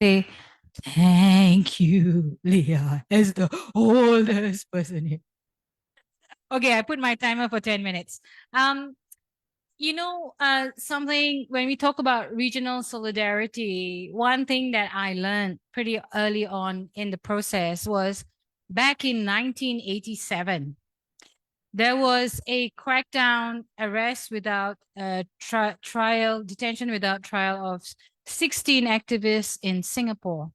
say, thank you, Leah, as the oldest person here. Okay, I put my timer for 10 minutes. Something when we talk about regional solidarity, one thing that I learned pretty early on in the process was back in 1987, there was a crackdown, arrest without trial, detention without trial of 16 activists in Singapore.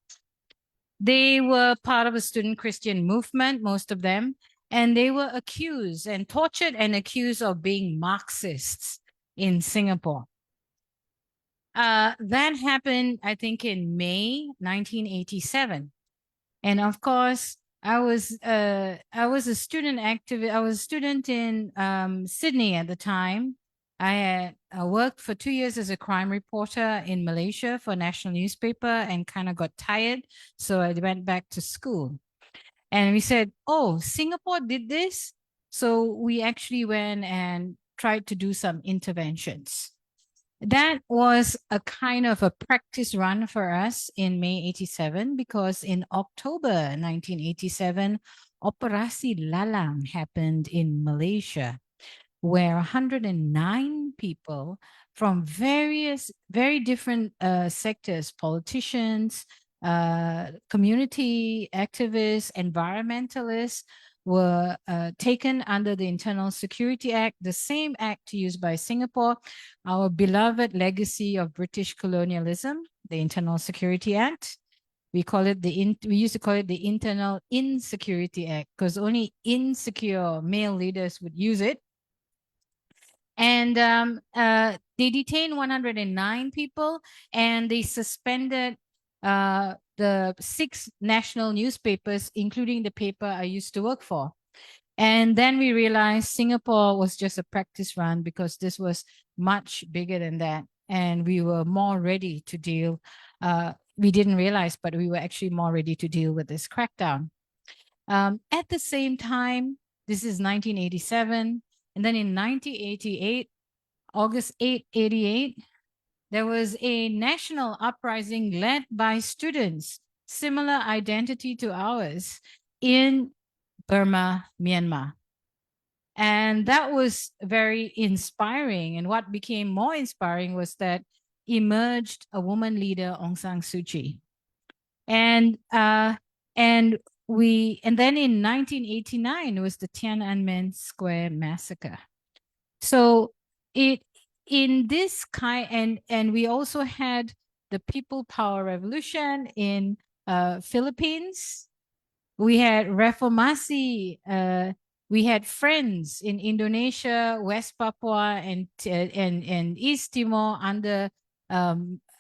They were part of a student Christian movement, most of them, and they were accused and tortured and accused of being Marxists in Singapore. That happened, I think, in May 1987. And of course, I was a student activist. I was a student in Sydney at the time. I had worked for 2 years as a crime reporter in Malaysia for a national newspaper and kind of got tired. So I went back to school. And we said, oh, Singapore did this. So we actually went and tried to do some interventions. That was a kind of a practice run for us in May 87 because in October 1987, Operasi Lalang happened in Malaysia, where 109 people from very different sectors, politicians, community activists, environmentalists, were taken under the Internal Security Act, the same act used by Singapore, our beloved legacy of British colonialism, the Internal Security Act. We used to call it the Internal Insecurity Act because only insecure male leaders would use it. And they detained 109 people and they suspended the 6 national newspapers, including the paper I used to work for. And then we realized Singapore was just a practice run because this was much bigger than that. And we were more ready to deal. We didn't realize, but we were actually more ready to deal with this crackdown. At the same time, this is 1987. And then in 1988, August 8, 88, there was a national uprising led by students, similar identity to ours, in Burma, Myanmar. And that was very inspiring. And what became more inspiring was that emerged a woman leader, Aung San Suu Kyi. And then in 1989 was the Tiananmen Square massacre. So in this kind, and we also had the People Power Revolution in Philippines. We had Reformasi. We had friends in Indonesia, West Papua, and East Timor under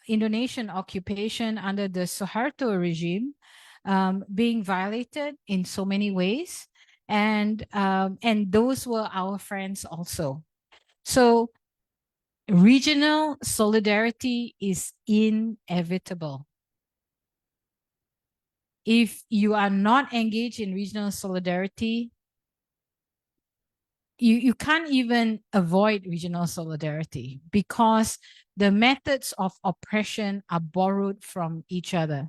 Indonesian occupation under the Suharto regime, being violated in so many ways, and those were our friends also. So regional solidarity is inevitable. If you are not engaged in regional solidarity, you can't even avoid regional solidarity because the methods of oppression are borrowed from each other.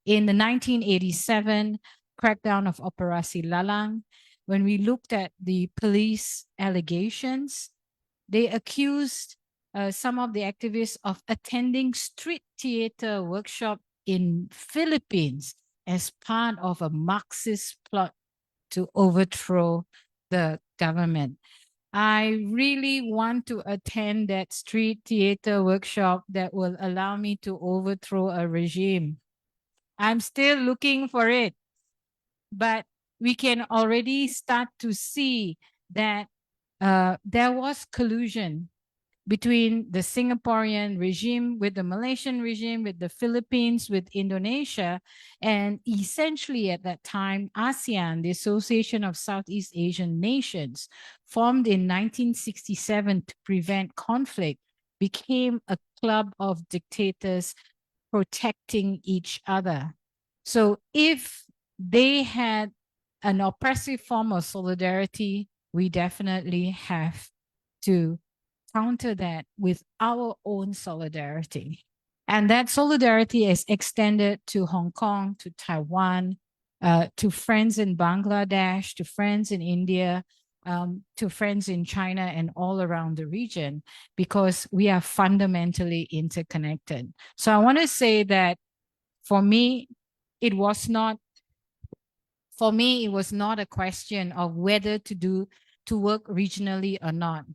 In the 1987 crackdown of Operasi Lalang, when we looked at the police allegations, they accused some of the activists of attending street theater workshop in Philippines as part of a Marxist plot to overthrow the government. I really want to attend that street theater workshop that will allow me to overthrow a regime. I'm still looking for it, but we can already start to see that there was collusion between the Singaporean regime with the Malaysian regime, with the Philippines, with Indonesia. And essentially at that time, ASEAN, the Association of Southeast Asian Nations, formed in 1967 to prevent conflict, became a club of dictators protecting each other. So if they had an oppressive form of solidarity, we definitely have to counter that with our own solidarity. And that solidarity is extended to Hong Kong, to Taiwan, to friends in Bangladesh, to friends in India, to friends in China and all around the region, because we are fundamentally interconnected. So I want to say that for me, it was not a question of whether to work regionally or not.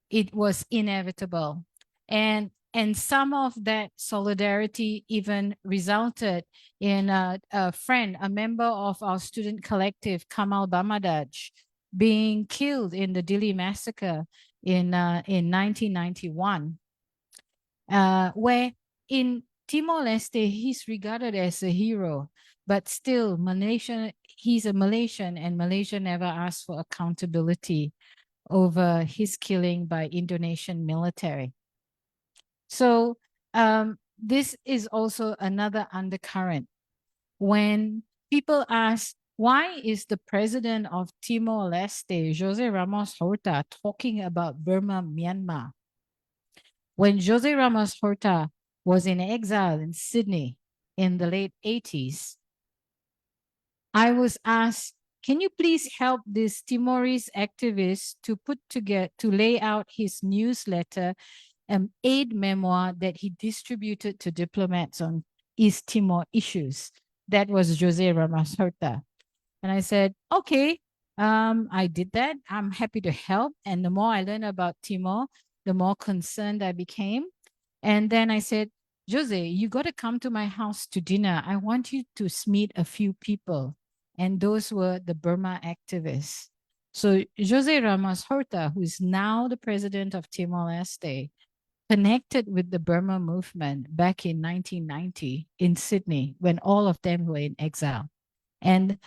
It was inevitable. And some of that solidarity even resulted in a friend, a member of our student collective, Kamal Bamadaj, being killed in the Dili massacre in 1991, where in Timor-Leste, he's regarded as a hero, but still he's a Malaysian, and Malaysia never asked for accountability over his killing by Indonesian military. So this is also another undercurrent. When people ask, why is the president of Timor-Leste, Jose Ramos Horta, talking about Burma, Myanmar? When Jose Ramos Horta was in exile in Sydney in the late 80s, I was asked, can you please help this Timorese activist to lay out his newsletter, aid memoir that he distributed to diplomats on East Timor issues? That was Jose Ramos Horta. And I said, okay, I did that. I'm happy to help. And the more I learned about Timor, the more concerned I became. And then I said, Jose, you got to come to my house to dinner. I want you to meet a few people. And those were the Burma activists. So Jose Ramos Horta, who is now the president of Timor-Leste, connected with the Burma movement back in 1990 in Sydney when all of them were in exile. And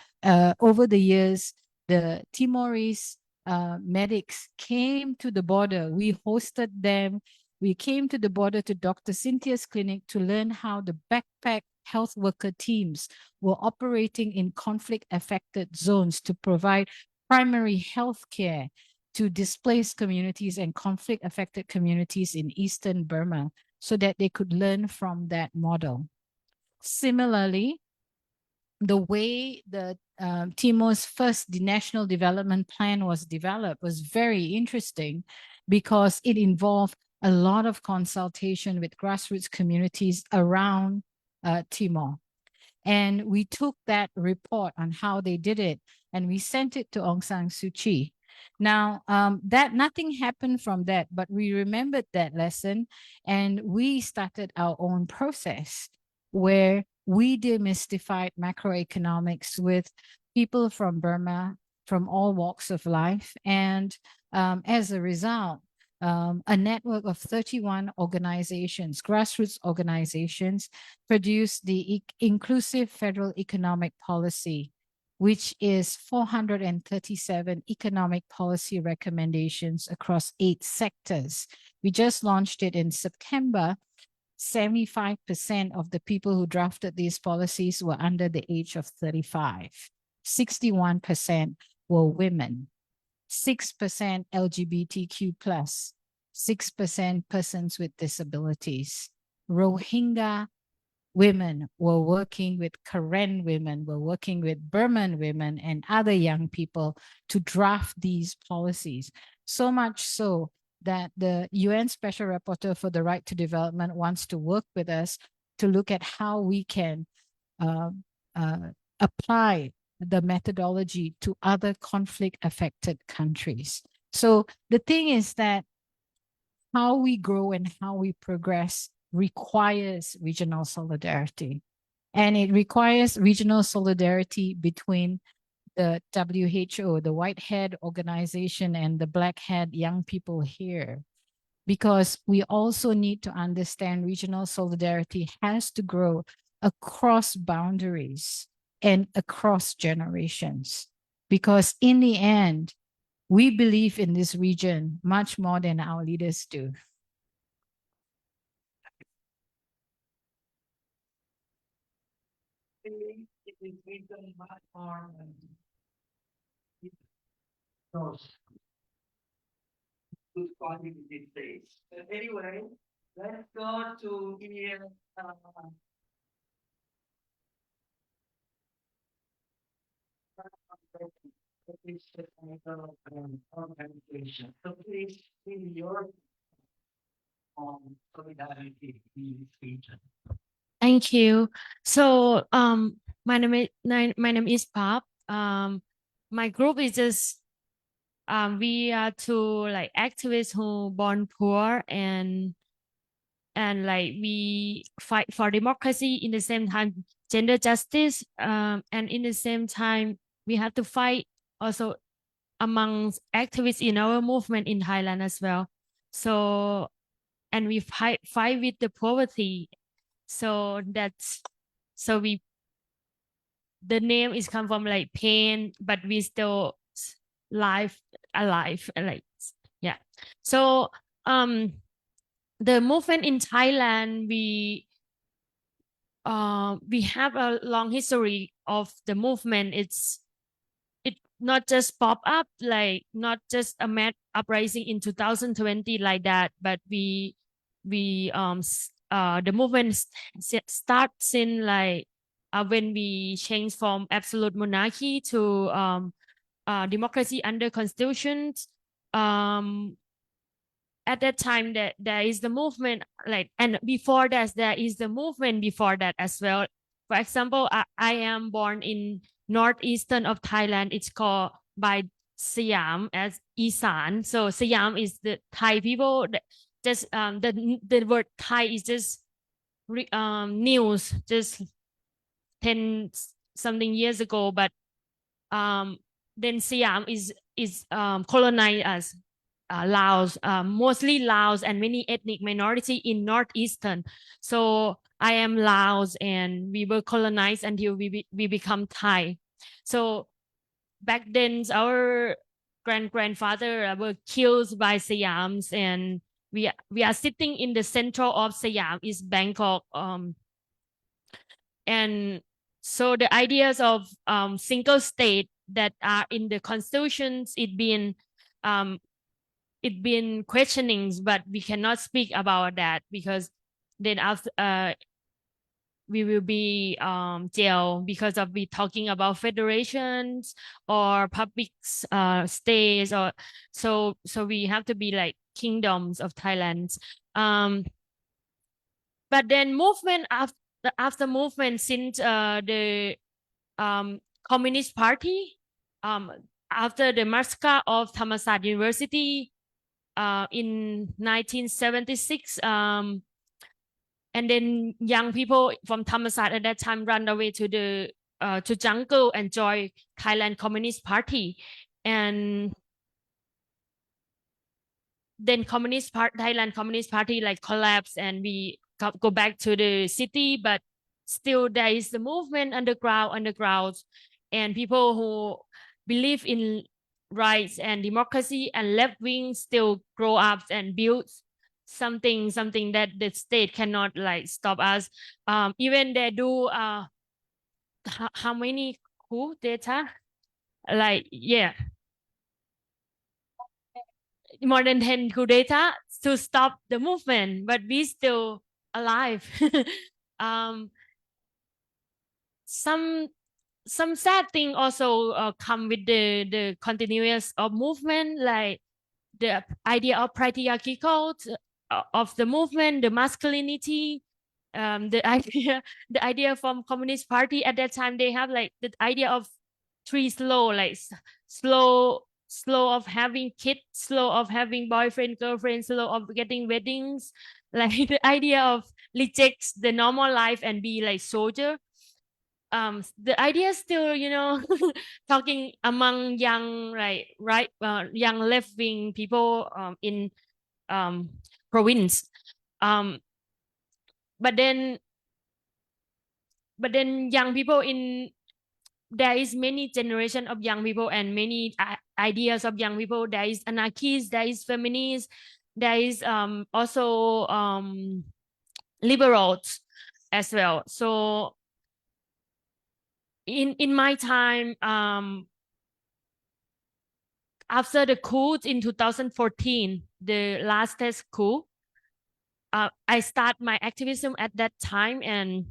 over the years, the Timorese medics came to the border. We hosted them. We came to the border to Dr. Cynthia's clinic to learn how the backpack health worker teams were operating in conflict-affected zones to provide primary health care to displaced communities and conflict-affected communities in Eastern Burma so that they could learn from that model. Similarly, the way the Timor's first national development plan was developed was very interesting because it involved a lot of consultation with grassroots communities around Timor. And we took that report on how they did it and we sent it to Aung San Suu Kyi. Now, that nothing happened from that, but we remembered that lesson and we started our own process where we demystified macroeconomics with people from Burma, from all walks of life. And as a result, a network of 31 organizations, grassroots organizations, produced the Inclusive Federal Economic Policy, which is 437 economic policy recommendations across 8 sectors. We just launched it in September. 75% of the people who drafted these policies were under the age of 35. 61% were women. 6% LGBTQ+, 6% persons with disabilities. Rohingya women were working with Karen women, were working with Burman women and other young people to draft these policies. So much so that the UN Special Rapporteur for the Right to Development wants to work with us to look at how we can apply the methodology to other conflict-affected countries. So the thing is that how we grow and how we progress requires regional solidarity. And it requires regional solidarity between the WHO, the Whitehead organization, and the Blackhead young people here. Because we also need to understand regional solidarity has to grow across boundaries and across generations. Because in the end, we believe in this region much more than our leaders do. It is written much more good quality these days. But anyway, Let's go to here. Organization. So please, in your solidarity in this region. Thank you. So my name is Pop. My group is just we are two like activists who born poor and like we fight for democracy in the same time gender justice and in the same time we have to fight also among activists in our movement in Thailand as well. So and we fight with the poverty. So that's so we the name is come from like pain, but we still live alive like yeah. So um the movement in Thailand we have a long history of the movement. It not just pop up like not just a mad uprising in 2020 like that, but the movement starts in like when we change from absolute monarchy to democracy under constitutions. Um, at that time that there is the movement like and before that there is the movement before that as well. For example, I am born in northeastern of Thailand. It's called by Siam as Isan. So Siam is the Thai people that just the word Thai is just news just 10 something years ago, but um then Siam is colonized as Laos, mostly Laos and many ethnic minority in northeastern. So I am Laos, and we were colonized until we become Thai. So back then, our grandfather were killed by Siams, and we are sitting in the central of Siam, is Bangkok. And so the ideas of single state that are in the constitutions, um, it been questionings, but we cannot speak about that because then after we will be jailed because of we talking about federations or public states or so we have to be like kingdoms of Thailand. But then movement after movement since the Communist Party um, after the massacre of Thammasat University in 1976. And then young people from Thammasat at that time ran away to jungle and joined Thailand Communist Party. And then Thailand Communist Party like collapsed and we go back to the city, but still there is the movement underground, and people who believe in rights and democracy and left wing still grow up and build something that the state cannot like stop us. Even they do how many coup data like yeah more than 10 coup d'etat to stop the movement, but we still alive. um, some some sad thing also come with the continuous of movement, like the idea of patriarchal of the movement, the masculinity, the idea the idea from Communist Party at that time they have like the idea of three slow, like slow of having kids, slow of having boyfriend girlfriend, slow of getting weddings, like the idea of rejects the normal life and be like soldier. The idea still, talking among young young left wing people in um province. um but then young people in there is many generation of young people and many ideas of young people. There is anarchists, there is feminists, there is also liberals as well. So in my time, after the coup in 2014, the last test coup, I start my activism at that time, and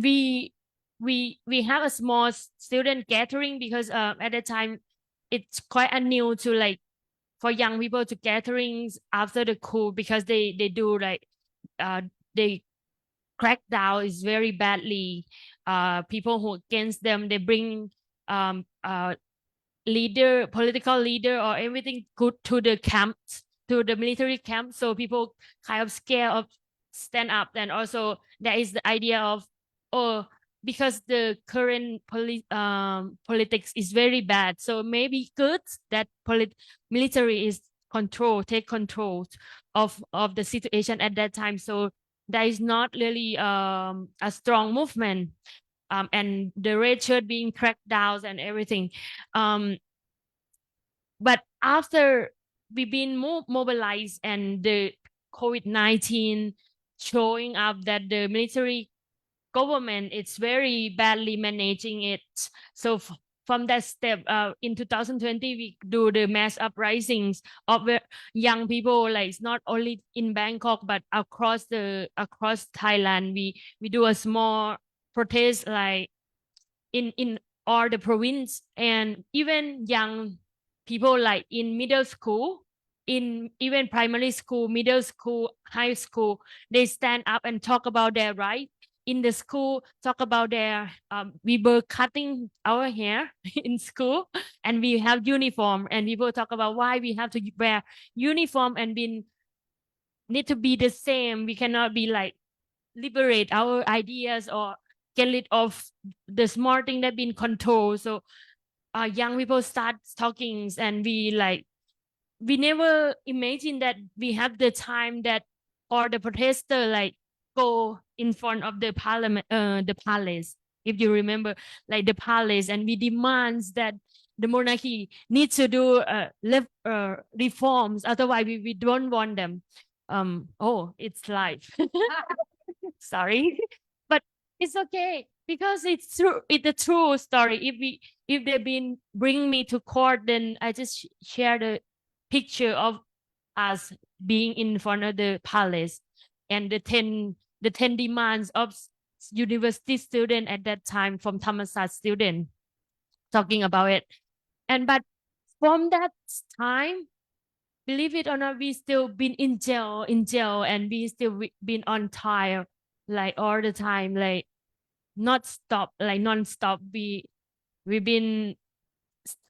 we have a small student gathering, because at that time it's quite a new to like for young people to gatherings after the coup, because they do like they crack down is very badly. People who against them, they bring um uh leader, political leader, or everything good to the camp, to the military camp. So people kind of scared of stand up. And also there is the idea of, oh, because the current politics is very bad, so maybe good that military is take control of the situation at that time. So there is not really a strong movement, and the red shirt being cracked down and everything. Um, but after we've been mobilized, and the COVID-19 showing up that the military government is very badly managing it. So from that step, in 2020, we do the mass uprisings of young people, like it's not only in Bangkok but across Thailand. We do a small protest like in all the province, and even young people like in middle school, in even primary school, middle school, high school, they stand up and talk about their right in the school, talk about their we were cutting our hair in school, and we have uniform, and people talk about why we have to wear uniform and need to be the same. We cannot be like liberate our ideas or get rid of the smart thing that been controlled. So young people start talking, and we never imagine that we have the time that, or the protester like go in front of the parliament, the palace, if you remember, like the palace, and we demands that the monarchy needs to do reforms, otherwise we don't want them. Oh, it's live. Sorry. But it's okay, because it's true, it's a true story. If they've been bring me to court, then I just share the picture of us being in front of the palace, and the ten demands of university student at that time, from Thammasat student, talking about it. And but from that time, believe it or not, we still been in jail, and we still been on trial, like all the time, like not stop, like non-stop. We've been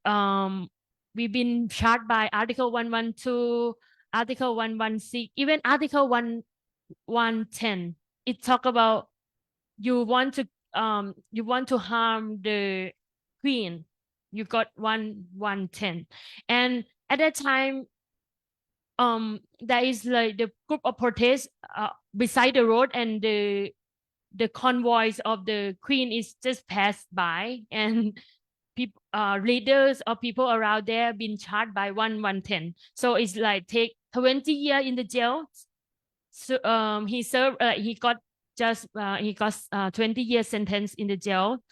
um we've been charged by Article 112, Article 116, even Article 110. It talk about you want to harm the queen, you got 110. And at that time, there is like the group of protests beside the road, and the convoys of the queen is just passed by, and people, leaders or people around there been charged by 110. So it's like take 20 years in the jail. So he served, he got 20 years sentence in the jail.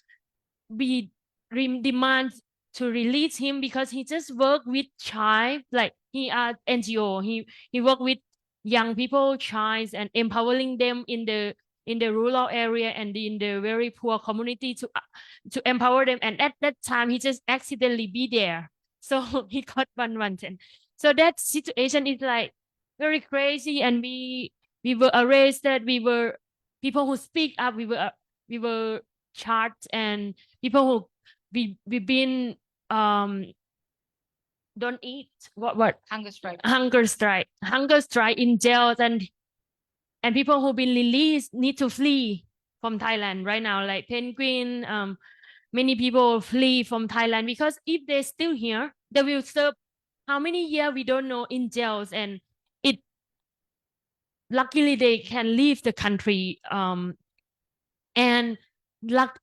We demand to release him, because he just worked with child, like he NGO. He worked with young people, child, and empowering them in the rural area and in the very poor community to empower them. And at that time, he just accidentally be there, so he got 110. So that situation is like very crazy, and we were arrested. We were people who speak up. We were charged, and people who we've been don't eat, what hunger strike in jails, and people who've been released need to flee from Thailand right now, like Penguin. Many people flee from Thailand, because if they're still here, they will serve how many years we don't know in jails, and it luckily they can leave the country. And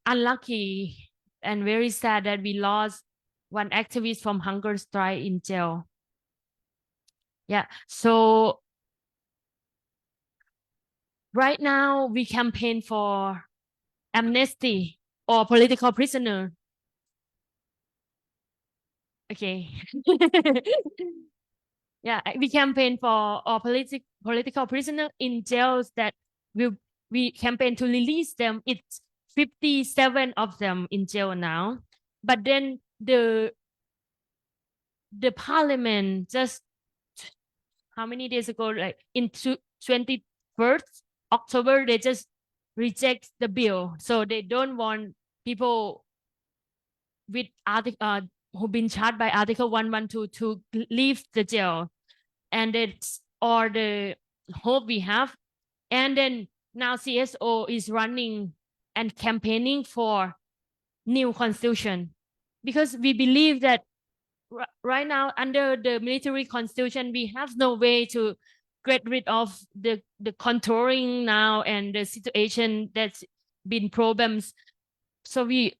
unlucky and very sad that we lost one activist from hunger strike in jail. Yeah. So right now we campaign for amnesty or political prisoner. Okay. Yeah, we campaign for all political prisoner in jails that we campaign to release them. It's 57 of them in jail now. But then the parliament just how many days ago, like in 21st October, they just reject the bill. So they don't want people with who've been charged by Article 112 to leave the jail. And it's all the hope we have. And then now CSO is running and campaigning for new constitution, because we believe that right now under the military constitution, we have no way to get rid of the contouring now and the situation that's been problems. So the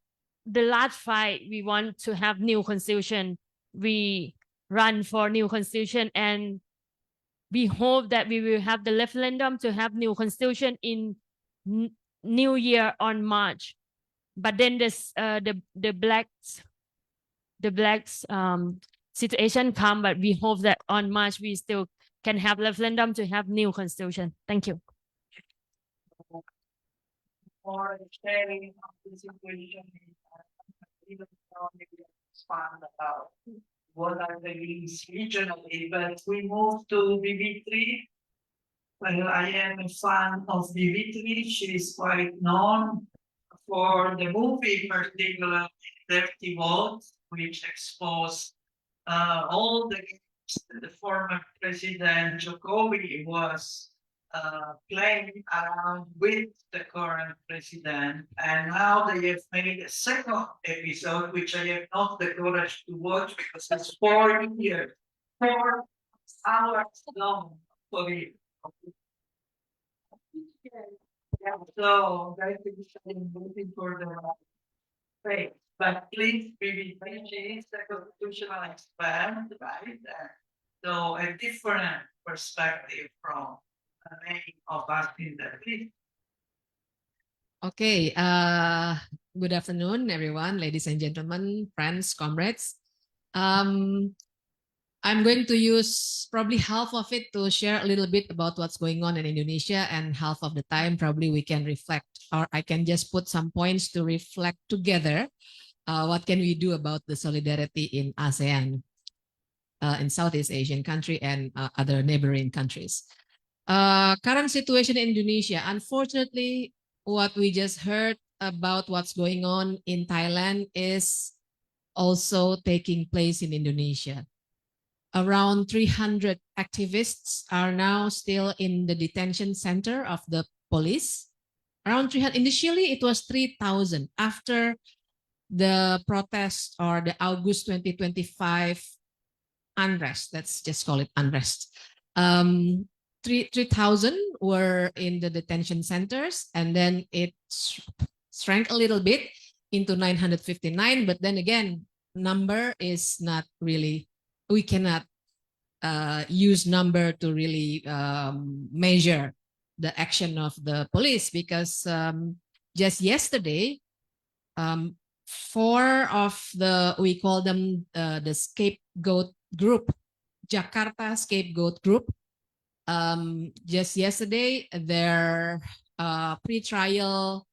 last fight, we want to have new constitution. We run for new constitution, and we hope that we will have the referendum to have new constitution in New Year on March. But then this the blacks situation come, but we hope that on March we still can have referendum to have new constitution. Thank you. For sharing of the situation, even expand about what are the needs regionally, but we move to Bivitro. Well, I am a fan of Bivitro. She is quite known for the movie, particularly Dirty Vote, which exposed all the games that the former President Jokowi was playing around with the current president. And now they have made a second episode, which I have not the courage to watch because it's 4 years, 4 hours long for it. Yeah, so I'm going to be looking for the right. But please, BBPG is the constitutional expert, right? So a different perspective from many of us in the list. Okay, good afternoon, everyone, ladies and gentlemen, friends, comrades. I'm going to use probably half of it to share a little bit about what's going on in Indonesia, and half of the time probably we can reflect, or I can just put some points to reflect together. What can we do about the solidarity in ASEAN, in Southeast Asian country and other neighboring countries. Current situation in Indonesia, unfortunately, what we just heard about what's going on in Thailand is also taking place in Indonesia. Around 300 activists are now still in the detention center of the police. Around 300, initially it was 3,000 after the protest or the August 2025 unrest, let's just call it unrest. 3,000 were in the detention centers, and then it shrank a little bit into 959, but then again, number is not really, we cannot use number to really measure the action of the police, because just yesterday, 4 of the, we call them the scapegoat group, Jakarta scapegoat group, just yesterday their pre-trial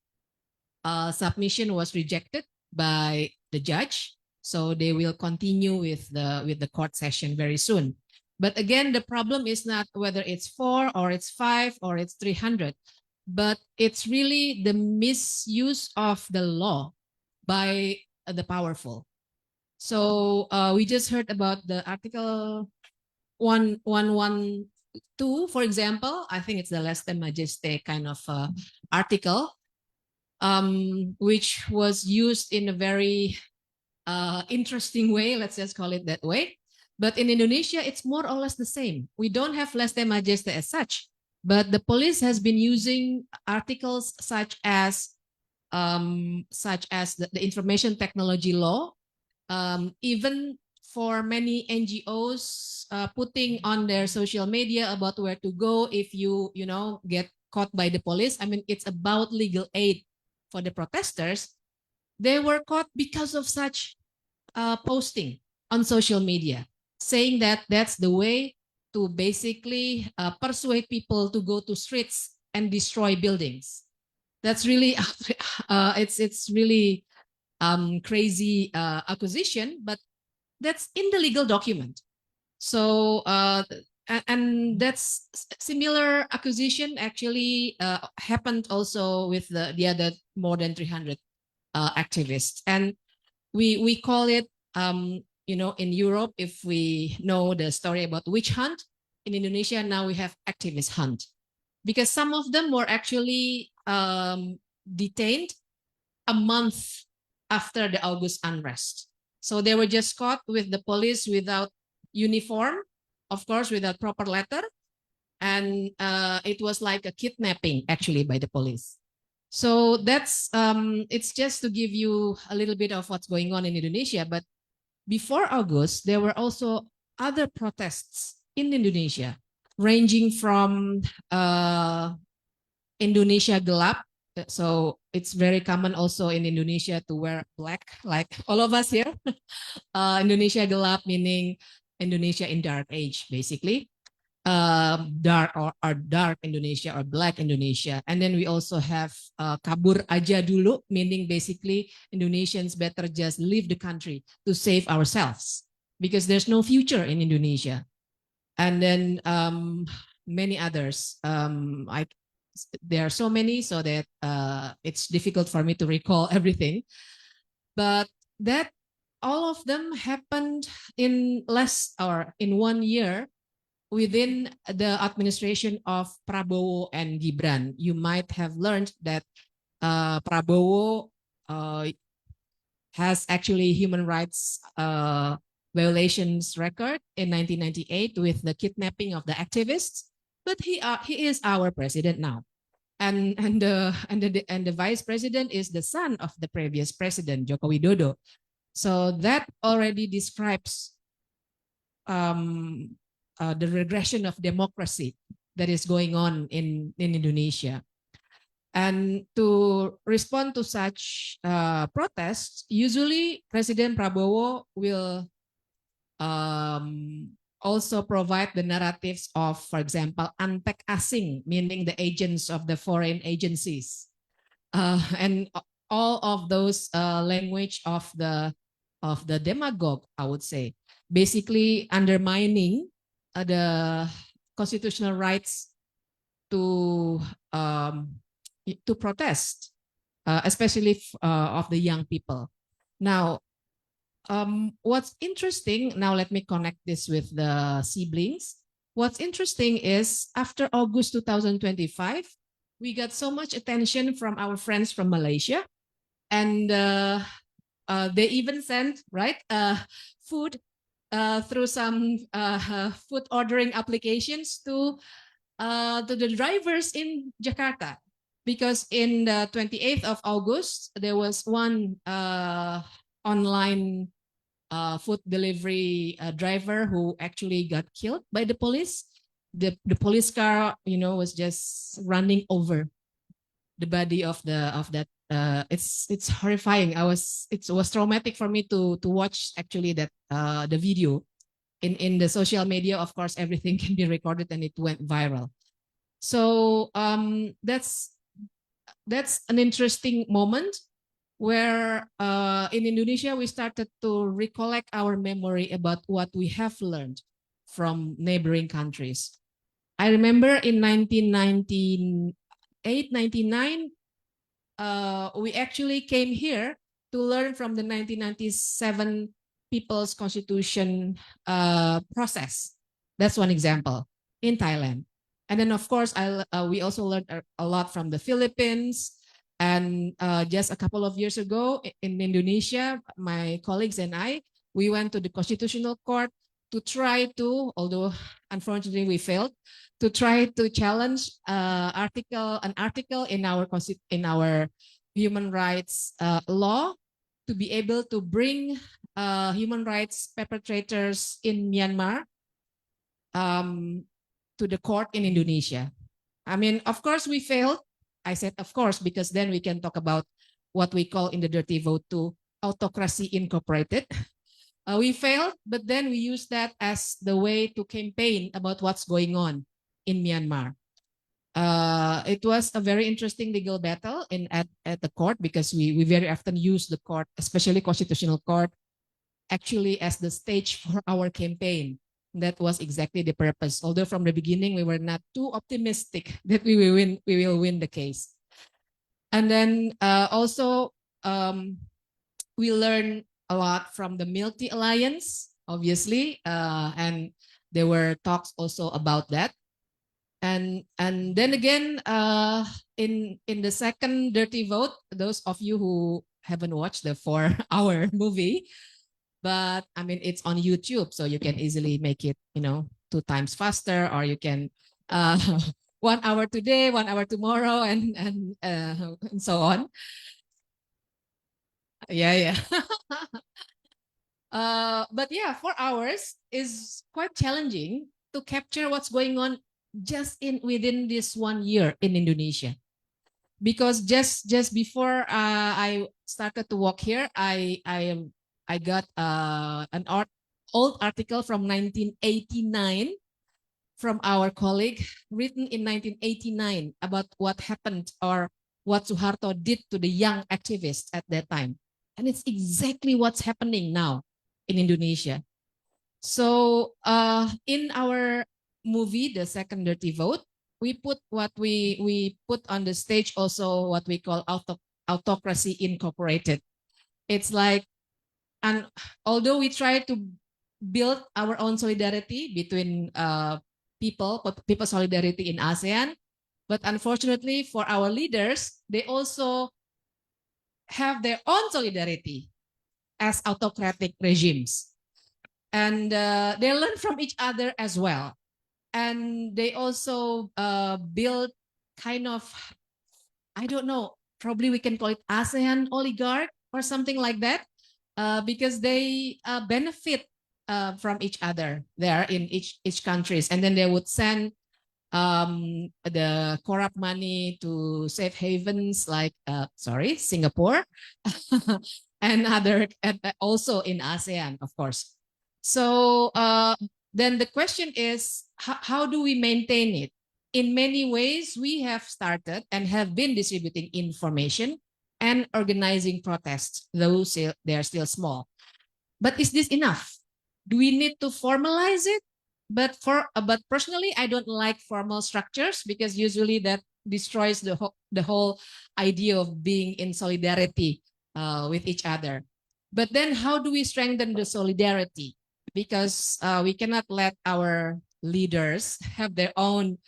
submission was rejected by the judge, so they will continue with the court session very soon. But again, the problem is not whether it's 4 or it's 5 or it's 300, but it's really the misuse of the law by the powerful. So we just heard about the Article 1112, for example. I think it's the Leste Majeste kind of article, which was used in a very interesting way, let's just call it that way. But in Indonesia, it's more or less the same. We don't have Leste Majeste as such, but the police has been using articles such as the information technology law, even for many NGOs putting on their social media about where to go if you get caught by the police. I mean, it's about legal aid for the protesters. They were caught because of such posting on social media, saying that that's the way to basically persuade people to go to streets and destroy buildings. That's really it's really crazy accusation, but that's in the legal document. So and that's similar accusation actually happened also with the other more than 300 activists, and we call it you know, in Europe, if we know the story about witch hunt, in Indonesia now we have activist hunt, because some of them were actually detained a month after the August unrest. So they were just caught with the police without uniform, of course, without proper letter. And it was like a kidnapping actually by the police. So that's, it's just to give you a little bit of what's going on in Indonesia. But before August, there were also other protests in Indonesia, ranging from Indonesia Gelap. So it's very common also in Indonesia to wear black, like all of us here. Indonesia Gelap meaning Indonesia in dark age, basically. Dark or dark Indonesia or black Indonesia. And then we also have kabur aja dulu, meaning basically Indonesians better just leave the country to save ourselves because there's no future in Indonesia. And then many others. There are so many so that it's difficult for me to recall everything. But that all of them happened in less or in 1 year within the administration of Prabowo and Gibran. You might have learned that Prabowo has actually human rights violations record in 1998 with the kidnapping of the activists, but he is our president now, and the vice president is the son of the previous president, Joko Widodo. So that already describes the regression of democracy that is going on in Indonesia. And to respond to such protests, usually President Prabowo will also provide the narratives of, for example, antek asing, meaning the agents of the foreign agencies, and all of those language of the demagogue, I would say, basically undermining the constitutional rights to protest, especially of the young people. Now, what's interesting, now let me connect this with the siblings. What's interesting is after August 2025, we got so much attention from our friends from Malaysia, and they even sent food through some food ordering applications to the drivers in Jakarta, because in the 28th of August there was one online food delivery driver who actually got killed by the police. The police car, you know, was just running over the body of that. It's horrifying. It was traumatic for me to watch actually that the video in the social media. Of course, everything can be recorded and it went viral. So that's an interesting moment where in Indonesia we started to recollect our memory about what we have learned from neighboring countries. I remember in 1998, 99, we actually came here to learn from the 1997 People's Constitution process. That's one example in Thailand. And then, of course, we also learned a lot from the Philippines. And just a couple of years ago in Indonesia, my colleagues and I, we went to the Constitutional Court to try to, although unfortunately we failed, to try to challenge an article in our human rights law to be able to bring human rights perpetrators in Myanmar to the court in Indonesia. I mean, of course we failed. I said, of course, because then we can talk about what we call in the dirty vote to autocracy incorporated. We failed, but then we used that as the way to campaign about what's going on in Myanmar. It was a very interesting legal battle at the court, because we very often use the court, especially Constitutional Court, actually as the stage for our campaign. That was exactly the purpose. Although from the beginning we were not too optimistic that we will win the case. And then also we learned a lot from the Milk Tea Alliance, obviously, and there were talks also about that. And then again, in the second Dirty Vote, those of you who haven't watched the 4-hour movie, but I mean, it's on YouTube, so you can easily make it, 2 times faster, or you can 1 hour today, 1 hour tomorrow, and so on. Yeah. But yeah, 4 hours is quite challenging to capture what's going on just within this 1 year in Indonesia. Because just before I started to work here, I got an old article from 1989 from our colleague, written in 1989, about what happened or what Suharto did to the young activists at that time. And it's exactly what's happening now in Indonesia. So in our movie, The Second Dirty Vote, we put what we put on the stage also what we call autocracy incorporated. It's like, and although we try to build our own solidarity between people solidarity in ASEAN, but unfortunately for our leaders, they also have their own solidarity as autocratic regimes. And they learn from each other as well. And they also build kind of, I don't know, probably we can call it ASEAN oligarch or something like that, because they benefit from each other there in each countries. And then they would send the corrupt money to safe havens like, Singapore and also in ASEAN, of course. So then the question is, how do we maintain it? In many ways, we have started and have been distributing information and organizing protests, though they are still small. But is this enough? Do we need to formalize it? But personally, I don't like formal structures, because usually that destroys the whole idea of being in solidarity with each other. But then how do we strengthen the solidarity? Because we cannot let our leaders have their own,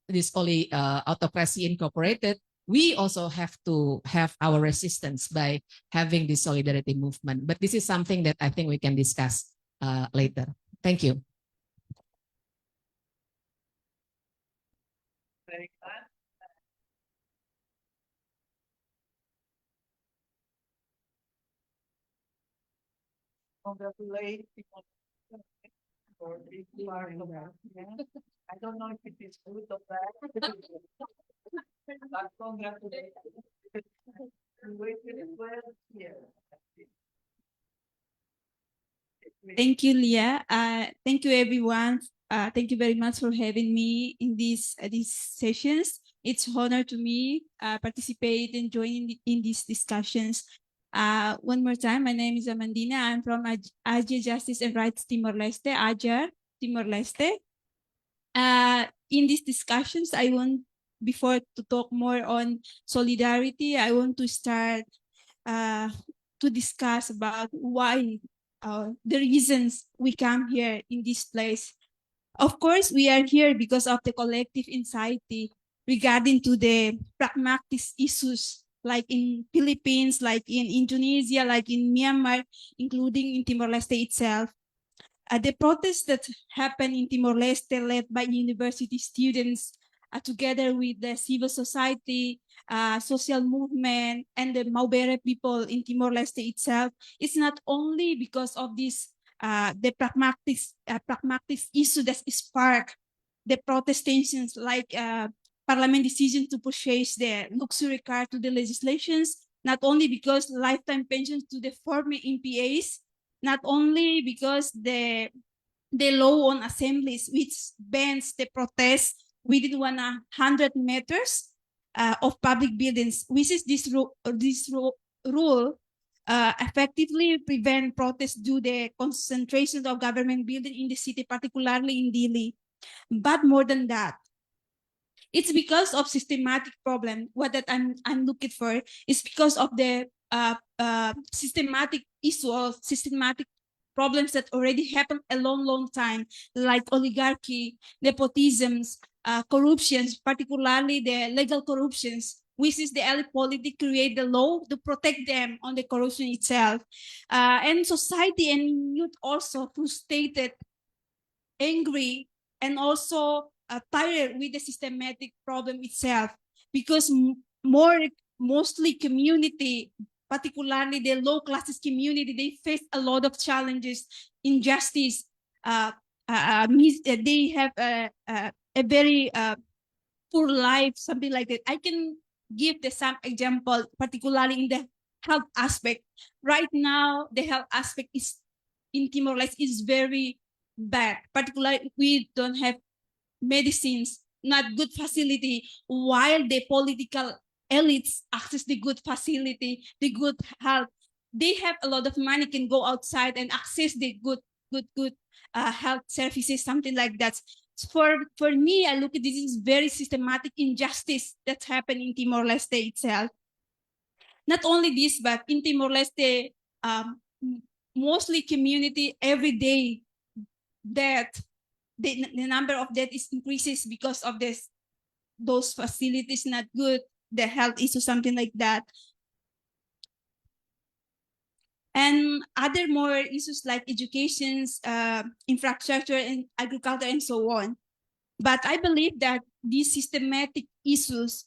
this only autocracy incorporated. We also have to have our resistance by having this solidarity movement. But this is something that I think we can discuss later. Thank you. Very good. Congratulate people for being part of that. I don't know if it is good or bad. But congratulations. We did well here. Thank you, Leah. Thank you, everyone. Thank you very much for having me in these sessions. It's an honor to me participate and join in these discussions. One more time, my name is Amandina. I'm from AJAR Justice and Rights Timor Leste, AJAR Timor Leste. In these discussions, before to talk more on solidarity, I want to start to discuss about why the reasons we come here in this place. Of course, we are here because of the collective anxiety regarding to the pragmatic issues, like in Philippines, like in Indonesia, like in Myanmar, including in Timor Leste itself. The protests that happened in Timor Leste, led by university students, together with the civil society, social movement, and the Maubere people in Timor Leste itself, it's not only because of this the pragmatic issue that sparked the protestations, like Parliament decision to purchase the luxury car to the legislations, not only because lifetime pensions to the former MPAs, not only because the law on assemblies, which bans the protest within 100 meters of public buildings, which is this rule effectively prevent protests due to the concentration of government buildings in the city, particularly in Delhi. But more than that, it's because of systematic problem. What that I'm looking for is because of the systematic issue or systematic problems that already happened a long time, like oligarchy, nepotisms, corruptions, particularly the legal corruptions, which is the elite politics create the law to protect them on the corruption itself. And society and youth also frustrated, angry, and also tired with the systematic problem itself, because mostly community, particularly the low classes community, they face a lot of challenges, injustice. They have a very poor life, something like that. I can give some example, particularly in the health aspect. Right now, the health aspect is in Timor Leste is very bad. Particularly, we don't have medicines, not good facility, while the political elites access the good facility, the good health. They have a lot of money, can go outside and access the good health services, something like that. For me, I look at this is very systematic injustice that's happened in Timor Leste itself. Not only this, but in Timor Leste, mostly community every day that the number of death is increases because of this, those facilities not good, the health issue, something like that. And other more issues like educations, infrastructure, and agriculture, and so on. But I believe that these systematic issues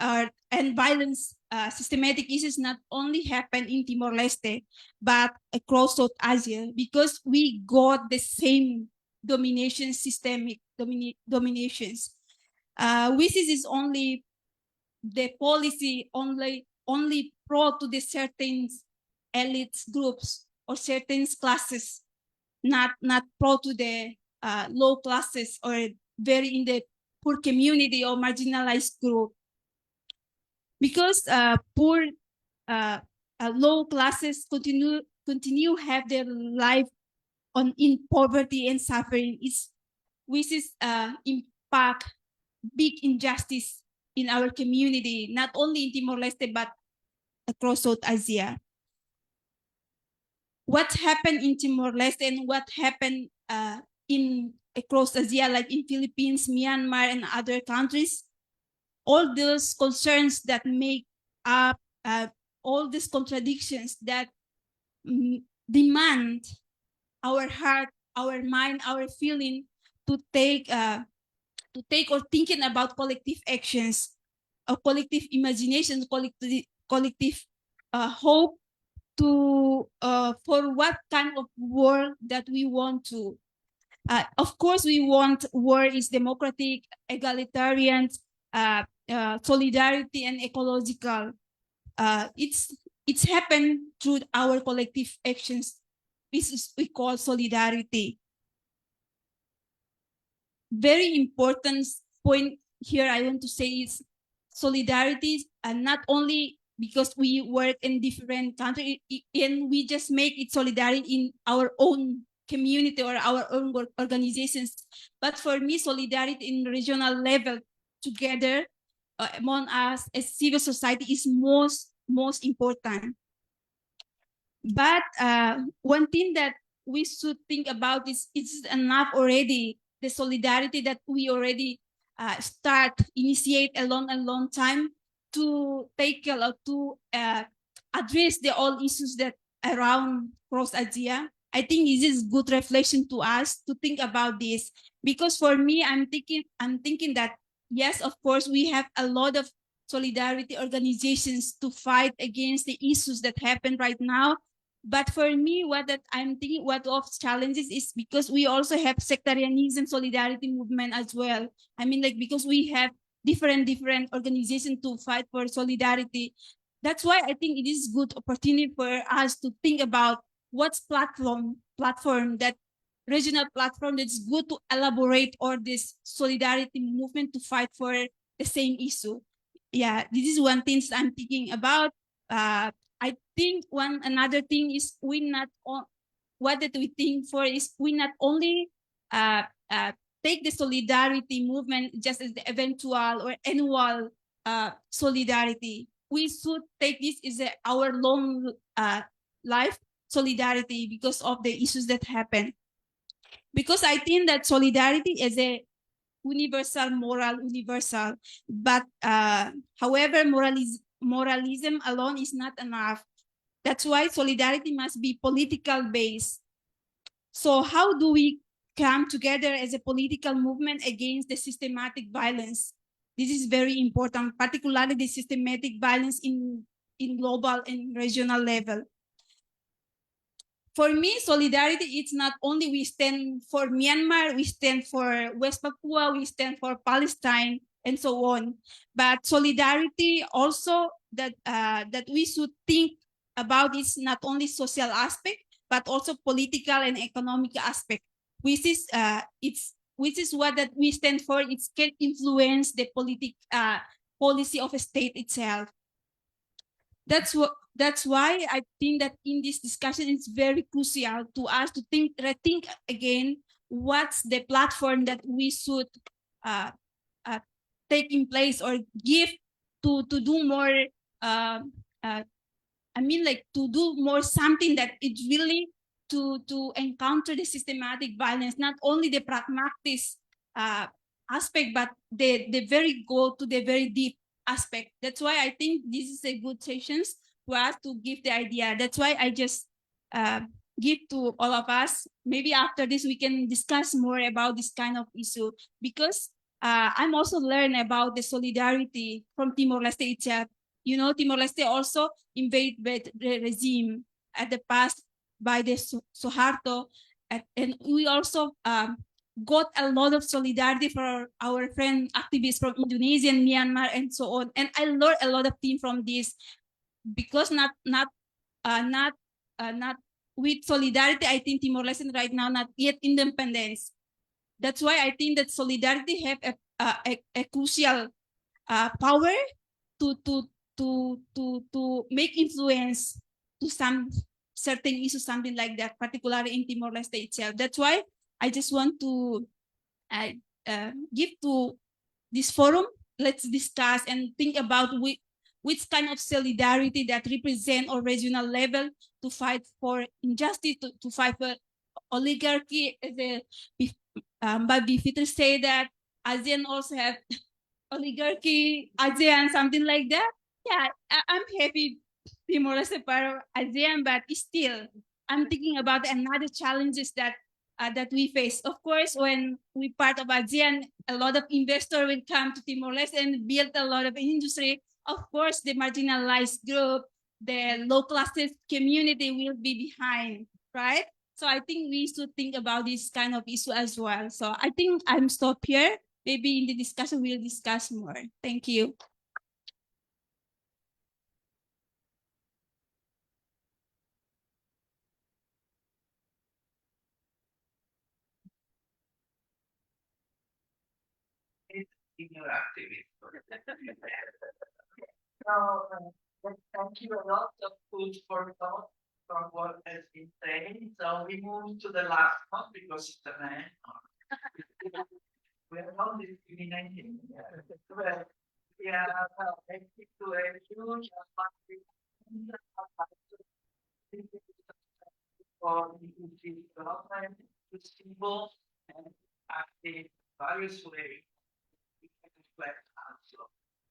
and violence, systematic issues not only happen in Timor-Leste, but across South Asia, because we got the same domination, systemic dominations. Which is only the policy only pro to the certain elite groups or certain classes, not pro to the low classes or very in the poor community or marginalized group. Because poor low classes continue have their life in poverty and suffering, which is impact big injustice in our community, not only in Timor-Leste but across South Asia. What happened in Timor-Leste and what happened in across Asia, like in Philippines, Myanmar, and other countries, all those concerns that make up all these contradictions that demand our heart, our mind, our feeling to take or thinking about collective actions, or collective imagination, collective hope to for what kind of world that we want to. Of course, we want world is democratic, egalitarian, solidarity, and ecological. It's happened through our collective actions. This is we call solidarity. Very important point here I want to say is solidarity, and not only because we work in different countries and we just make it solidarity in our own community or our own organizations, but for me solidarity in regional level together among us as civil society is most important. But one thing that we should think about is it's enough already, the solidarity that we already initiate a long time to take care of, to address the all issues that around cross Asia. I think this is good reflection to us to think about this, because for me, I'm thinking that yes, of course, we have a lot of solidarity organizations to fight against the issues that happen right now. But for me, what of challenges is because we also have sectarianism solidarity movement as well. I mean, like, because we have different organizations to fight for solidarity. That's why I think it is good opportunity for us to think about what's platform that regional platform that's good to elaborate or this solidarity movement to fight for the same issue. Yeah, this is one thing I'm thinking about. I think another thing is what that we think for is we not only take the solidarity movement just as the eventual or annual solidarity. We should take this as our long life solidarity because of the issues that happen. Because I think that solidarity is a universal, moral, universal. But however, moralism alone is not enough. That's why solidarity must be political based. So how do we come together as a political movement against the systematic violence? This is very important, particularly the systematic violence in global and regional level. For me, solidarity, it's not only we stand for Myanmar, we stand for West Papua, we stand for Palestine, and so on. But solidarity also that we should think about is not only social aspect, but also political and economic aspect, which is what that we stand for. It can influence the policy of a state itself. That's why I think that in this discussion, it's very crucial to us to rethink again what's the platform that we should take in place or give to do more. I mean, like to do more something that it's really to encounter the systematic violence, not only the pragmatic aspect, but the very go to the very deep aspect. That's why I think this is a good sessions for us to give the idea. That's why I just give to all of us. Maybe after this we can discuss more about this kind of issue, because I'm also learn about the solidarity from Timor Leste itself. You know, Timor Leste also invaded the regime at the past by the Suharto, and we also got a lot of solidarity for our friend activists from Indonesia and Myanmar and so on. And I learned a lot of things from this, because not with solidarity, I think Timor Leste right now not yet independence. That's why I think that solidarity have a crucial power to make influence to some certain issues, something like that, particularly in Timor Leste itself. That's why I just want to give to this forum. Let's discuss and think about which kind of solidarity that represent or regional level to fight for injustice, to fight for oligarchy. But Bivitro say that ASEAN also have oligarchy, ASEAN, something like that. Yeah, I'm happy Timor Leste part of ASEAN, but still, I'm thinking about another challenges that we face. Of course, when we part of ASEAN, a lot of investors will come to Timor Leste and build a lot of industry. Of course, the marginalized group, the low classes community will be behind, right? So I think we should think about this kind of issue as well. So I think I'm stop here. Maybe in the discussion, we'll discuss more. Thank you. Senior activist. So, thank you a lot of food for thought from what has been said. So we move to the last one because it's a man. We are not discriminating. Well, yeah, thank you to a huge for the development, Inklusibo, and active various ways we can reflect also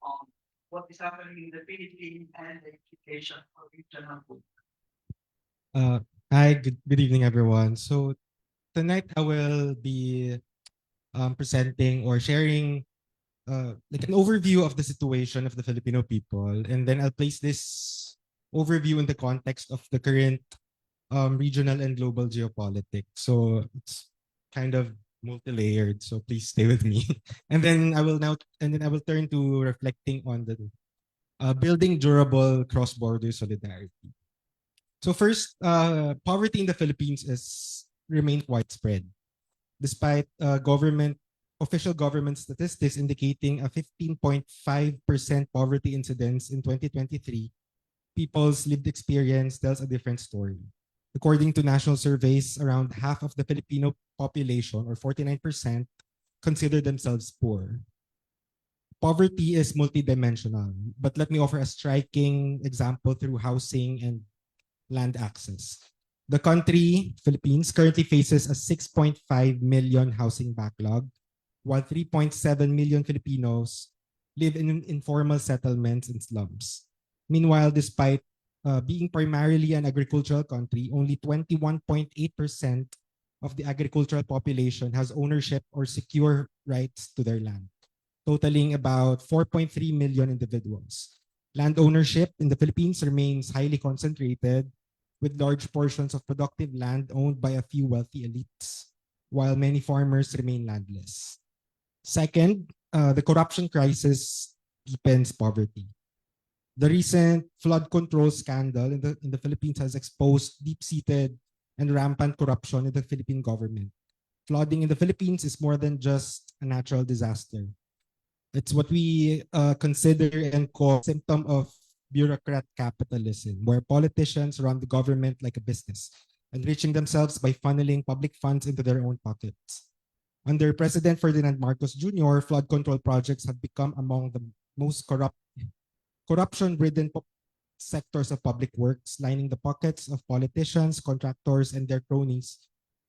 on what is happening in the Philippines and the implication for regional food. Hi, good evening, everyone. So tonight I will be presenting or sharing like an overview of the situation of the Filipino people, and then I'll place this overview in the context of the current regional and global geopolitics. So it's kind of multi-layered. So please stay with me, and then I will turn to reflecting on the building durable cross-border solidarity. So first, poverty in the Philippines remained widespread, despite official government statistics indicating a 15.5% poverty incidence in 2023. People's lived experience tells a different story. According to national surveys, around half of the Filipino population, or 49%, consider themselves poor. Poverty is multidimensional, but let me offer a striking example through housing and land access. The country, Philippines, currently faces a 6.5 million housing backlog, while 3.7 million Filipinos live in informal settlements and slums. Meanwhile, despite being primarily an agricultural country, only 21.8% of the agricultural population has ownership or secure rights to their land, totaling about 4.3 million individuals. Land ownership in the Philippines remains highly concentrated, with large portions of productive land owned by a few wealthy elites, while many farmers remain landless. Second, the corruption crisis deepens poverty. The recent flood control scandal in the Philippines has exposed deep-seated and rampant corruption in the Philippine government. Flooding in the Philippines is more than just a natural disaster. It's what we consider and call a symptom of bureaucrat capitalism, where politicians run the government like a business, enriching themselves by funneling public funds into their own pockets. Under President Ferdinand Marcos Jr., flood control projects have become among the most corruption-ridden sectors of public works, lining the pockets of politicians, contractors, and their cronies,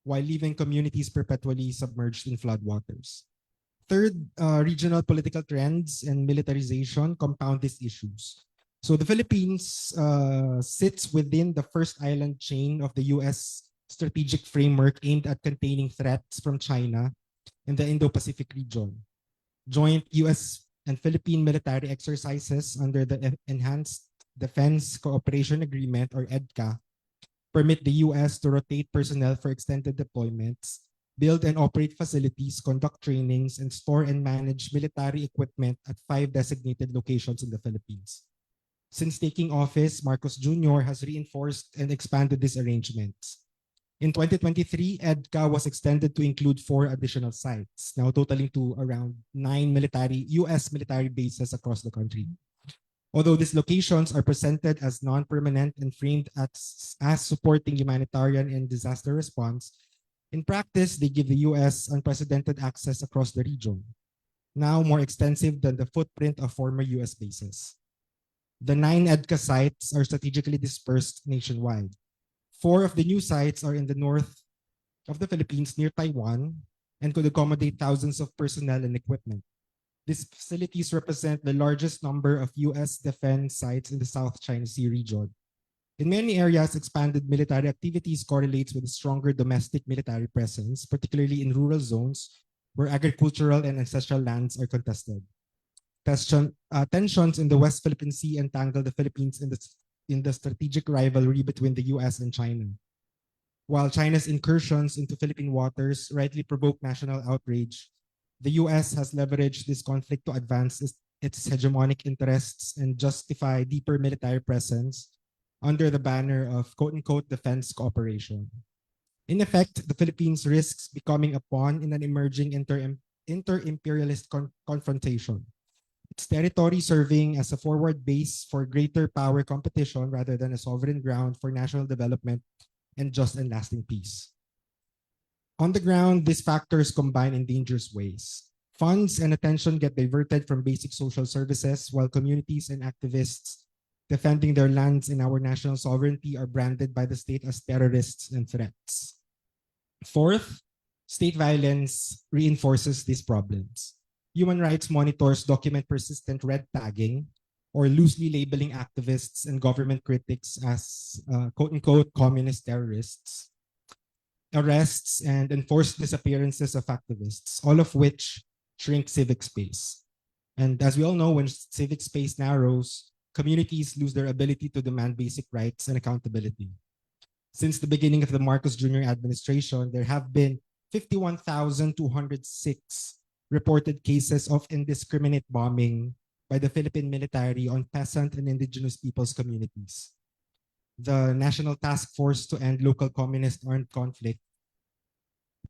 while leaving communities perpetually submerged in floodwaters. Third, regional political trends and militarization compound these issues. So the Philippines sits within the first island chain of the US strategic framework aimed at containing threats from China in the Indo-Pacific region. Joint US and Philippine military exercises under the Enhanced Defense Cooperation Agreement, or EDCA, permit the US to rotate personnel for extended deployments, build and operate facilities, conduct trainings, and store and manage military equipment at 5 designated locations in the Philippines. Since taking office, Marcos Jr. has reinforced and expanded these arrangements. In 2023, EDCA was extended to include 4 additional sites, now totaling to around 9 US military bases across the country. Although these locations are presented as non-permanent and framed as supporting humanitarian and disaster response, in practice, they give the US unprecedented access across the region, now more extensive than the footprint of former US bases. The 9 EDCA sites are strategically dispersed nationwide. 4 of the new sites are in the north of the Philippines near Taiwan and could accommodate thousands of personnel and equipment. These facilities represent the largest number of US defense sites in the South China Sea region. In many areas, expanded military activities correlates with a stronger domestic military presence, particularly in rural zones where agricultural and ancestral lands are contested. Tensions in the West Philippine Sea entangle the Philippines in the strategic rivalry between the US and China. While China's incursions into Philippine waters rightly provoke national outrage, the US has leveraged this conflict to advance its hegemonic interests and justify deeper military presence under the banner of quote-unquote defense cooperation. In effect, the Philippines risks becoming a pawn in an emerging inter-imperialist confrontation. Its territory serving as a forward base for greater power competition rather than a sovereign ground for national development and just and lasting peace. On the ground, these factors combine in dangerous ways. Funds and attention get diverted from basic social services, while communities and activists defending their lands and our national sovereignty are branded by the state as terrorists and threats. Fourth, state violence reinforces these problems. Human rights monitors document persistent red tagging or loosely labeling activists and government critics as quote-unquote communist terrorists, arrests, and enforced disappearances of activists, all of which shrink civic space. And as we all know, when civic space narrows, communities lose their ability to demand basic rights and accountability. Since the beginning of the Marcos Jr. administration, there have been 51,206 reported cases of indiscriminate bombing, by the Philippine military on peasant and indigenous peoples communities. The National Task Force to End Local Communist Armed Conflict,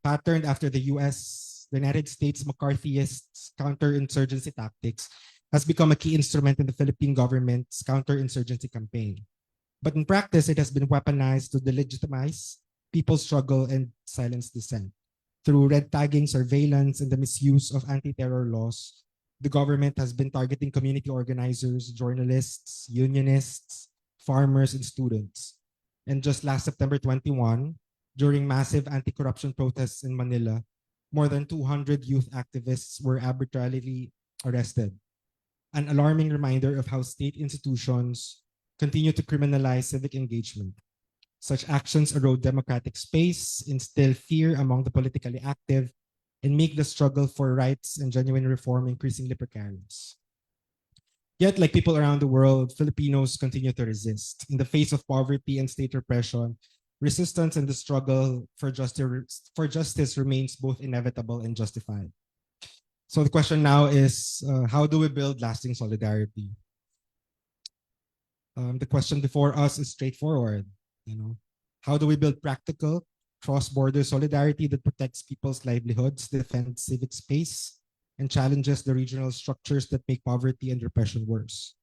patterned after the United States McCarthyist counterinsurgency tactics, has become a key instrument in the Philippine government's counterinsurgency campaign. But in practice, it has been weaponized to delegitimize people's struggle and silence dissent. Through red tagging, surveillance, and the misuse of anti-terror laws, the government has been targeting community organizers, journalists, unionists, farmers, and students. And just last September 21, during massive anti-corruption protests in Manila, more than 200 youth activists were arbitrarily arrested. An alarming reminder of how state institutions continue to criminalize civic engagement. Such actions erode democratic space, instill fear among the politically active, and make the struggle for rights and genuine reform increasingly precarious. Yet, like people around the world, Filipinos continue to resist. In the face of poverty and state repression, resistance and the struggle for justice remains both inevitable and justified. So the question now is, how do we build lasting solidarity? The question before us is straightforward. How do we build practical cross-border solidarity that protects people's livelihoods, defends civic space, and challenges the regional structures that make poverty and repression worse?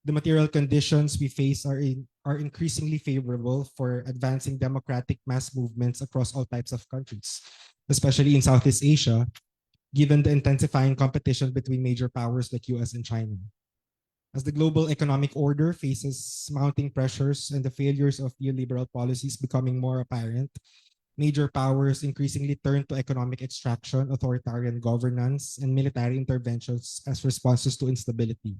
The material conditions we face are increasingly favorable for advancing democratic mass movements across all types of countries, especially in Southeast Asia, given the intensifying competition between major powers like US and China. As the global economic order faces mounting pressures and the failures of neoliberal policies becoming more apparent, major powers increasingly turn to economic extraction, authoritarian governance, and military interventions as responses to instability.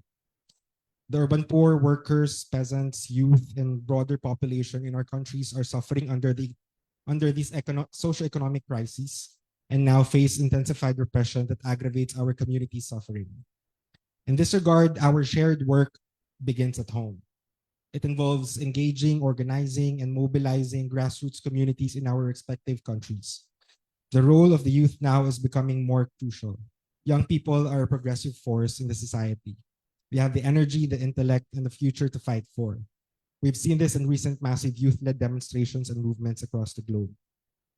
The urban poor, workers, peasants, youth, and broader population in our countries are suffering under these socioeconomic crises and now face intensified repression that aggravates our community's suffering. In this regard, our shared work begins at home. It involves engaging, organizing, and mobilizing grassroots communities in our respective countries. The role of the youth now is becoming more crucial. Young people are a progressive force in the society. We have the energy, the intellect, and the future to fight for. We've seen this in recent massive youth-led demonstrations and movements across the globe.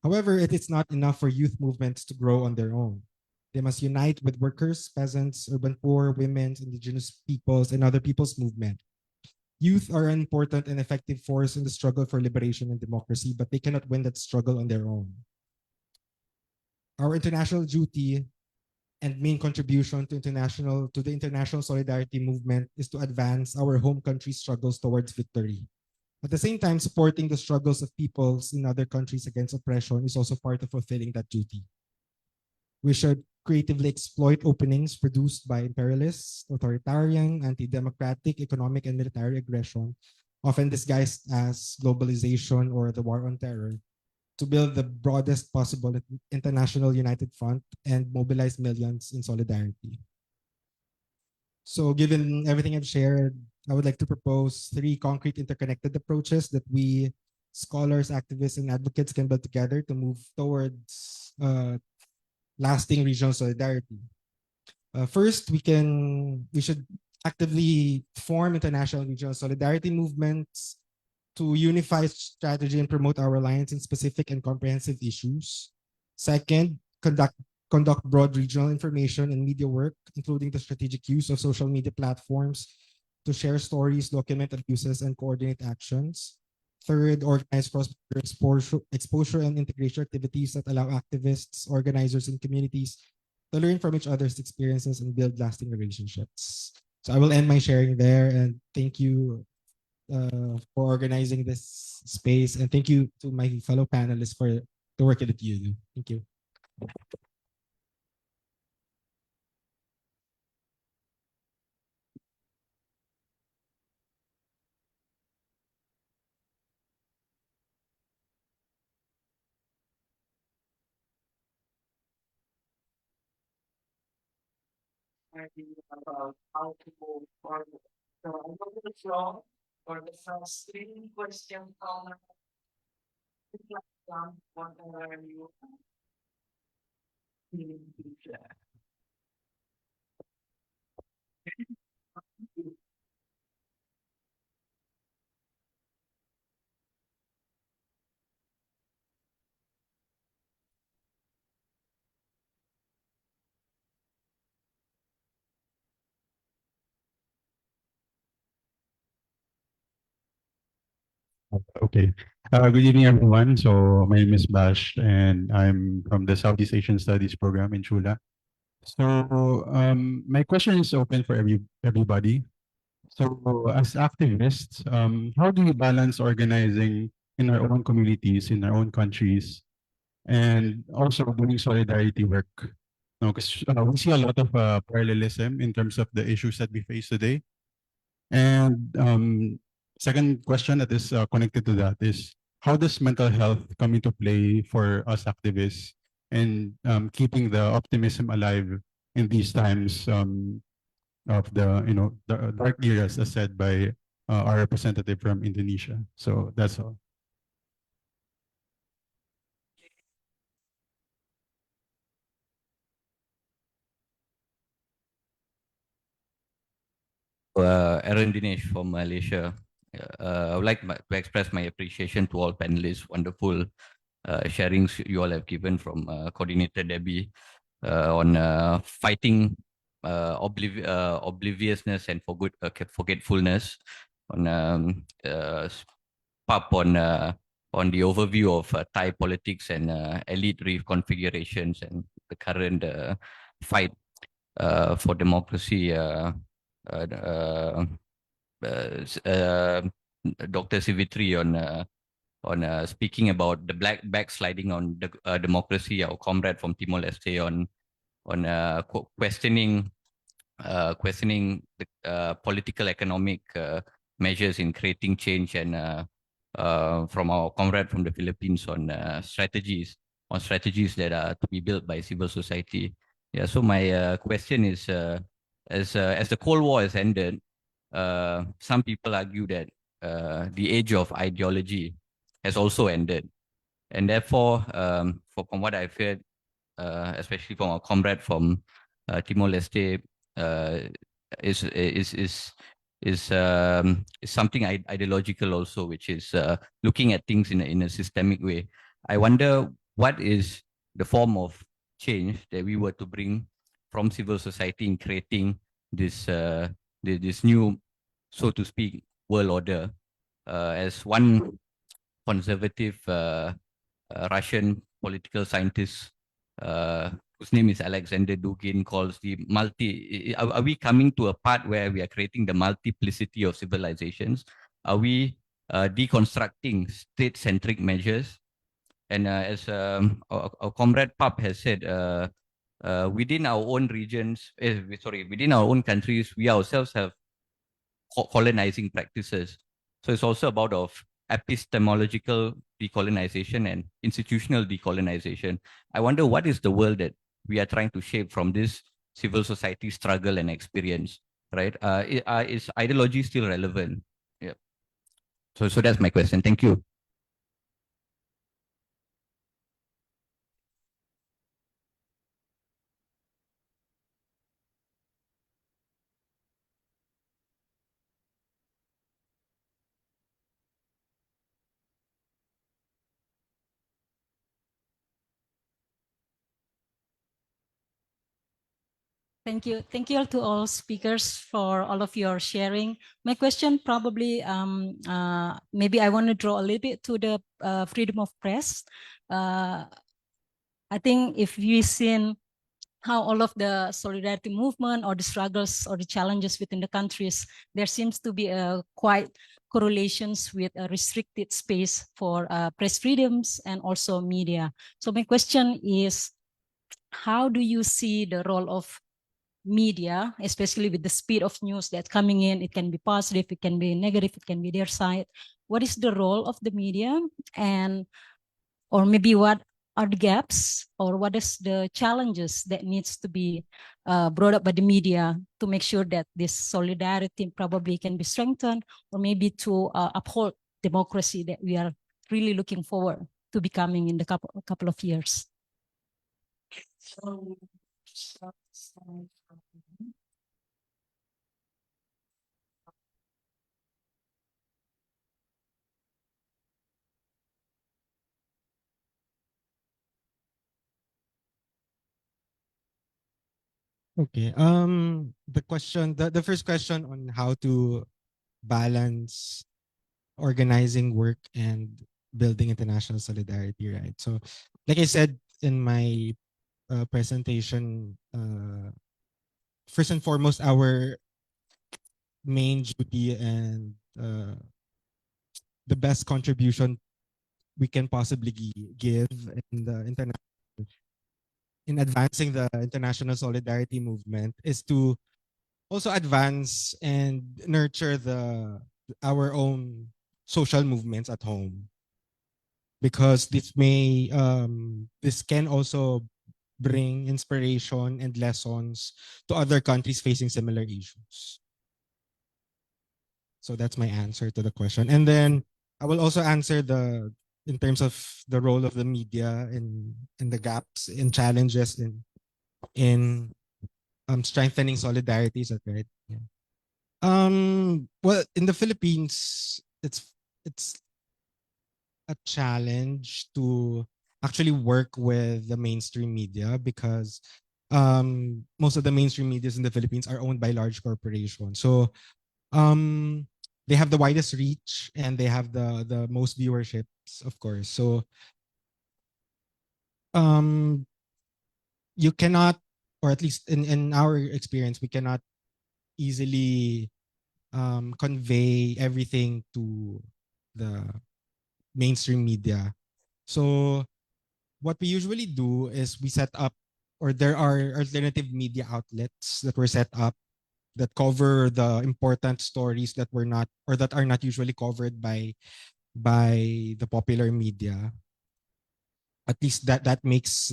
However, it is not enough for youth movements to grow on their own. They must unite with workers, peasants, urban poor, women, indigenous peoples, and other people's movement. Youth are an important and effective force in the struggle for liberation and democracy, but they cannot win that struggle on their own. Our international duty and main contribution to the international solidarity movement is to advance our home country's struggles towards victory. At the same time, supporting the struggles of peoples in other countries against oppression is also part of fulfilling that duty. We should creatively exploit openings produced by imperialist, authoritarian, anti-democratic, economic, and military aggression, often disguised as globalization or the war on terror, to build the broadest possible international united front and mobilize millions in solidarity. So given everything I've shared, I would like to propose 3 concrete interconnected approaches that we scholars, activists, and advocates can build together to move towards lasting regional solidarity. First, we should actively form international regional solidarity movements to unify strategy and promote our alliance in specific and comprehensive issues. Second, conduct broad regional information and media work, including the strategic use of social media platforms to share stories, document abuses, and coordinate actions. Third, organize cross-border exposure and integration activities that allow activists, organizers, and communities to learn from each other's experiences and build lasting relationships. So I will end my sharing there, and thank you for organizing this space, and thank you to my fellow panelists for the work that you do. Thank you. About how to move forward. So I'm going to flow for the first 3 questions on what are you Okay. Good evening, everyone. So my name is Bash, and I'm from the Southeast Asian Studies program in Chula. So my question is open for everybody. So as activists, how do we balance organizing in our own communities, in our own countries, and also doing solidarity work? No, because we see a lot of parallelism in terms of the issues that we face today. And second question that is connected to that is, how does mental health come into play for us activists and keeping the optimism alive in these times of the the dark eras, as said by our representative from Indonesia. So that's all. Aaron Dinesh from Malaysia. I would like to express my appreciation to all panelists. Wonderful sharings you all have given from Coordinator Debbie on fighting obliviousness and forgetfulness. On Pap on the overview of Thai politics and elite reconfigurations and the current fight for democracy. Dr. Sivitri on speaking about the backsliding on the democracy, our comrade from Timor Leste on questioning the political economic measures in creating change, and from our comrade from the Philippines on strategies that are to be built by civil society. Yeah. So my question is, as the Cold War has ended, some people argue that the age of ideology has also ended, and therefore, from what I've heard, especially from our comrade from Timor Leste, is something ideological also, which is looking at things in a systemic way. I wonder what is the form of change that we were to bring from civil society in creating this this new, so to speak, world order. As one conservative Russian political scientist, whose name is Alexander Dugin, calls the are we coming to a part where we are creating the multiplicity of civilizations? Are we deconstructing state-centric measures? And as our comrade Pap has said, within our own regions, within our own countries, we ourselves have colonizing practices. So it's also about of epistemological decolonization and institutional decolonization. I wonder what is the world that we are trying to shape from this civil society struggle and experience, right? Is ideology still relevant? Yeah. So that's my question. Thank you. Thank you. Thank you to all speakers for all of your sharing. My question probably, maybe I want to draw a little bit to the freedom of press. I think if you've seen how all of the solidarity movement or the struggles or the challenges within the countries, there seems to be a quite correlations with a restricted space for press freedoms and also media. So my question is, how do you see the role of media, especially with the speed of news that's coming in? It can be positive, it can be negative, it can be their side. What is the role of the media, and or maybe what are the gaps, or what is the challenges that needs to be brought up by the media to make sure that this solidarity probably can be strengthened, or maybe to uphold democracy that we are really looking forward to becoming in the couple of years? Okay. The first question on how to balance organizing work and building international solidarity, right? So, like I said in my presentation, first and foremost, our main duty and the best contribution we can possibly give in the in advancing the international solidarity movement is to also advance and nurture our own social movements at home, because this can also bring inspiration and lessons to other countries facing similar issues. So that's my answer to the question. And then I will also answer in terms of the role of the media in the gaps in challenges in strengthening solidarity. Is that right? Yeah. Well, in the Philippines, it's a challenge to actually work with the mainstream media, because most of the mainstream medias in the Philippines are owned by large corporations. So they have the widest reach and they have the most viewerships, of course. So you cannot, or at least in our experience, we cannot easily convey everything to the mainstream media. So what we usually do is we set up, or there are alternative media outlets that were set up that cover the important stories that were not, or that are not usually covered by the popular media. At least that makes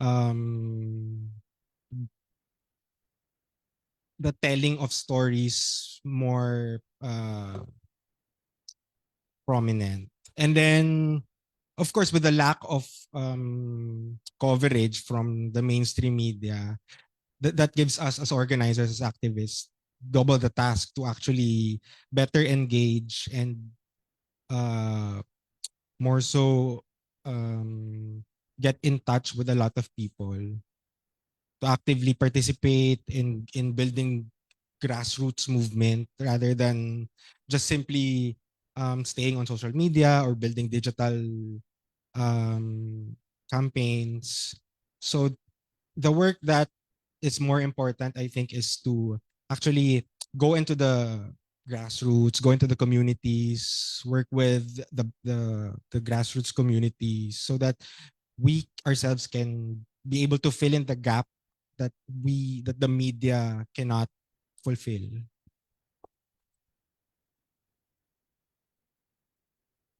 um the telling of stories more prominent. And then, of course, with the lack of coverage from the mainstream media, that gives us as organizers, as activists, double the task to actually better engage and more so get in touch with a lot of people, to actively participate in building grassroots movement rather than just simply staying on social media or building digital campaigns. So the work that is more important, I think, is to actually go into the grassroots, go into the communities, work with the grassroots communities, so that we ourselves can be able to fill in the gap that the media cannot fulfill.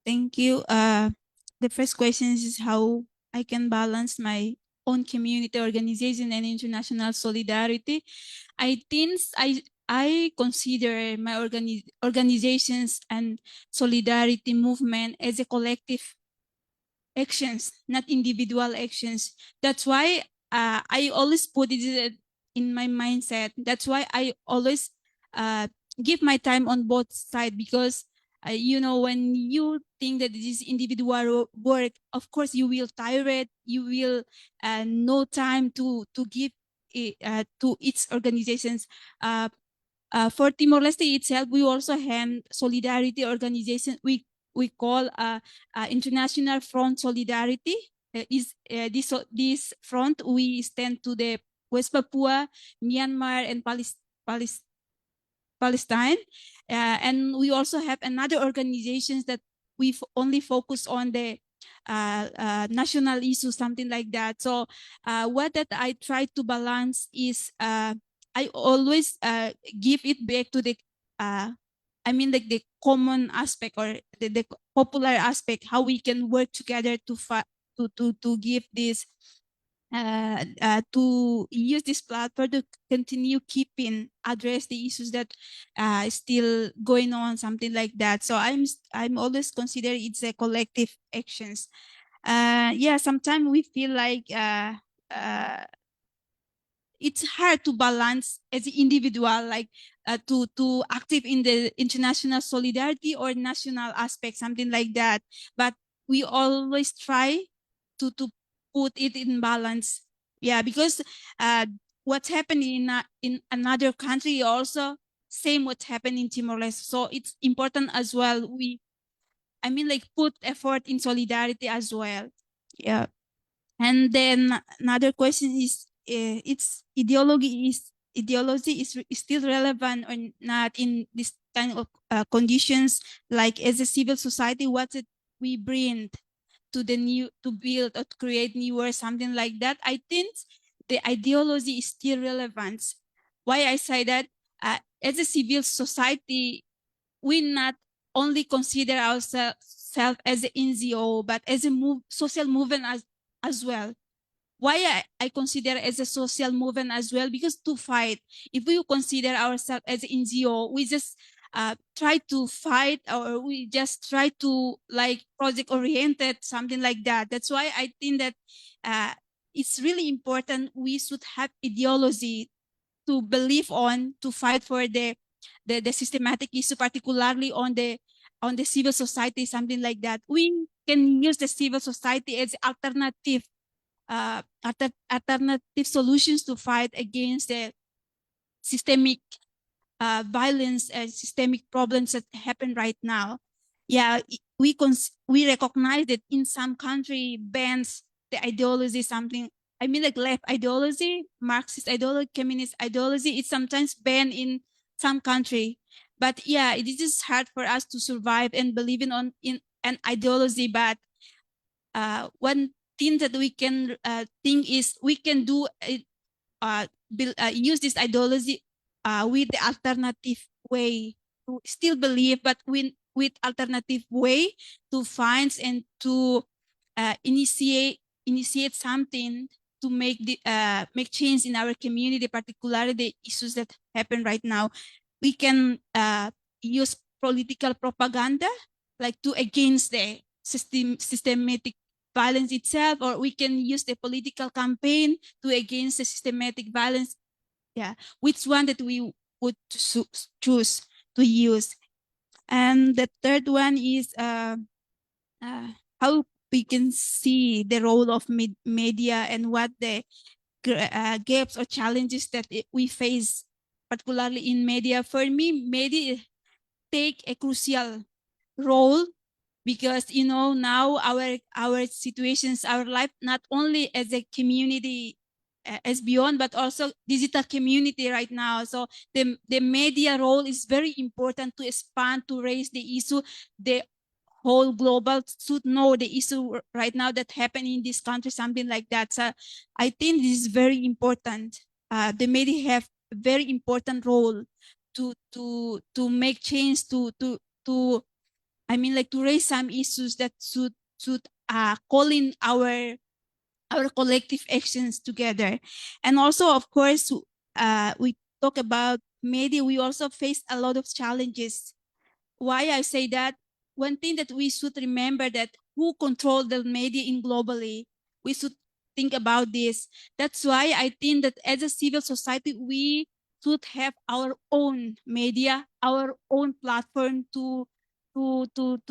Thank you. The first question is how I can balance my own community organization and international solidarity. I think I consider my organizations and solidarity movement as a collective actions, not individual actions. That's why I always put it in my mindset. That's why I always give my time on both sides, because you know, when you think that this is individual work, of course you will tired, you will no time to give to its organizations. For Timor Leste itself, we also have solidarity organization. We call International Front Solidarity. This front, we stand to the West Papua, Myanmar, and Palestine. And we also have another organizations that we only focus on the national issues, something like that. So what that I try to balance is I always give it back to the I mean, like the common aspect, or the popular aspect, how we can work together to give this to use this platform to continue keeping address the issues that still going on, something like that. So I'm always consider it's a collective actions. Yeah, sometimes we feel like it's hard to balance as an individual, like to active in the international solidarity or national aspect, something like that. But we always try to put it in balance. Yeah, because what's happening in another country also same what's happening in Timor Leste. So it's important as well. Put effort in solidarity as well. Yeah. And then another question is, its ideology is still relevant or not in this kind of conditions? Like as a civil society, what it we bring to the new, to build or to create newer, something like that. I think the ideology is still relevant. Why I say that? As a civil society, we not only consider ourselves as an NGO, but as a social movement as well. Why I consider as a social movement as well? Because to fight, if we consider ourselves as an NGO, we just try to fight, or we just try to like project oriented, something like that. That's why I think that it's really important we should have ideology to believe on, to fight for the systematic issue, particularly on the civil society, something like that. We can use the civil society as alternative solutions to fight against the systemic violence and systemic problems that happen right now. Yeah, we recognize that in some country bans the ideology, something, like left ideology, Marxist ideology, communist ideology, it's sometimes banned in some country. But yeah, it is just hard for us to survive and believe in an ideology. But one thing that we can think is we can do use this ideology with the alternative way to still believe, but with alternative way to find and to initiate something to make change in our community, particularly the issues that happen right now. We can use political propaganda, like to against the systematic violence itself, or we can use the political campaign to against the systematic violence. Yeah, which one that we would choose to use? And the third one is how we can see the role of media and what the gaps or challenges that we face, particularly in media. For me, media take a crucial role, because now our situations, our life, not only as a community as beyond, but also digital community right now. So the media role is very important to expand, to raise the issue. The whole global should know the issue right now that happen in this country, something like that. So I think this is very important. The media have a very important role to make change, to to raise some issues that should call in our collective actions together. And also, of course, we talk about media, we also face a lot of challenges. Why I say that? One thing that we should remember, that who control the media in globally, we should think about this. That's why I think that as a civil society, we should have our own media, our own platform to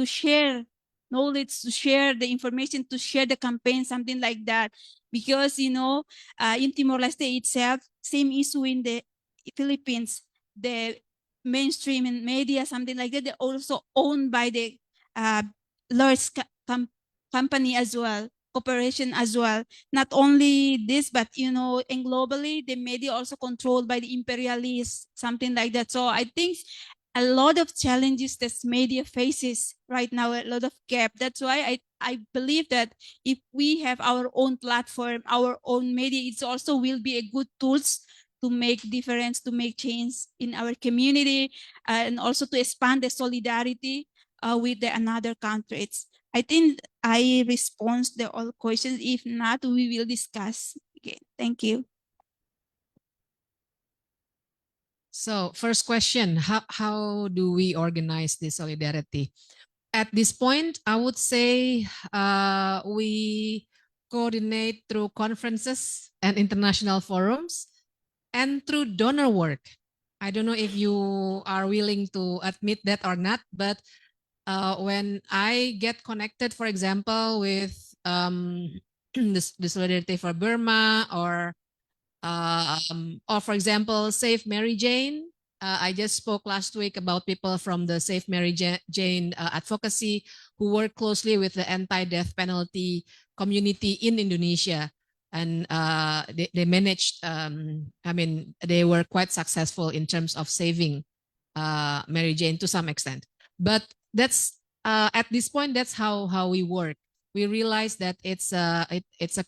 share knowledge, to share the information, to share the campaign, something like that. Because in Timor Leste itself, same issue in the Philippines, the mainstream and media, something like that, they're also owned by the large company as well, corporation as well. Not only this, but and globally, the media also controlled by the imperialists, something like that. So I think a lot of challenges that media faces right now, a lot of gap. That's why I believe that if we have our own platform, our own media, it also will be a good tools to make difference, to make change in our community, and also to expand the solidarity with the another countries. I think I respond to all questions. If not, we will discuss again. Thank you. So first question, how do we organize this solidarity? At this point, I would say we coordinate through conferences and international forums and through donor work. I don't know if you are willing to admit that or not, but when I get connected, for example, with the Solidarity for Burma, or for example, Save Mary Jane, I just spoke last week about people from the Safe Mary Jane advocacy who work closely with the anti-death penalty community in Indonesia. And they managed, I mean, they were quite successful in terms of saving Mary Jane to some extent. But that's at this point, that's how we work. We realize that it's a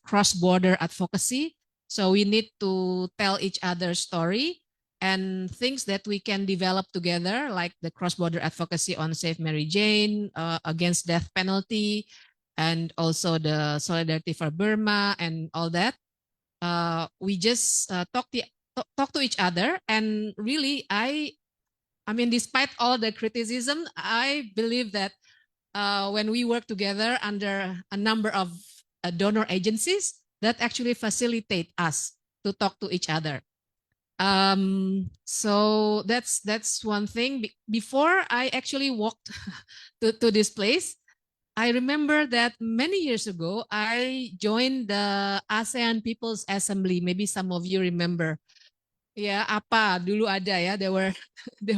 cross-border advocacy. So we need to tell each other's story and things that we can develop together, like the cross-border advocacy on Save Mary Jane, against death penalty, and also the Solidarity for Burma and all that. We just talk to each other, and really, I mean, despite all the criticism, I believe that when we work together under a number of donor agencies, that actually facilitate us to talk to each other. So that's one thing. Before I actually walked to this place, I remember that many years ago, I joined the ASEAN People's Assembly. Maybe some of you remember. Yeah, APA dulu ada ya. There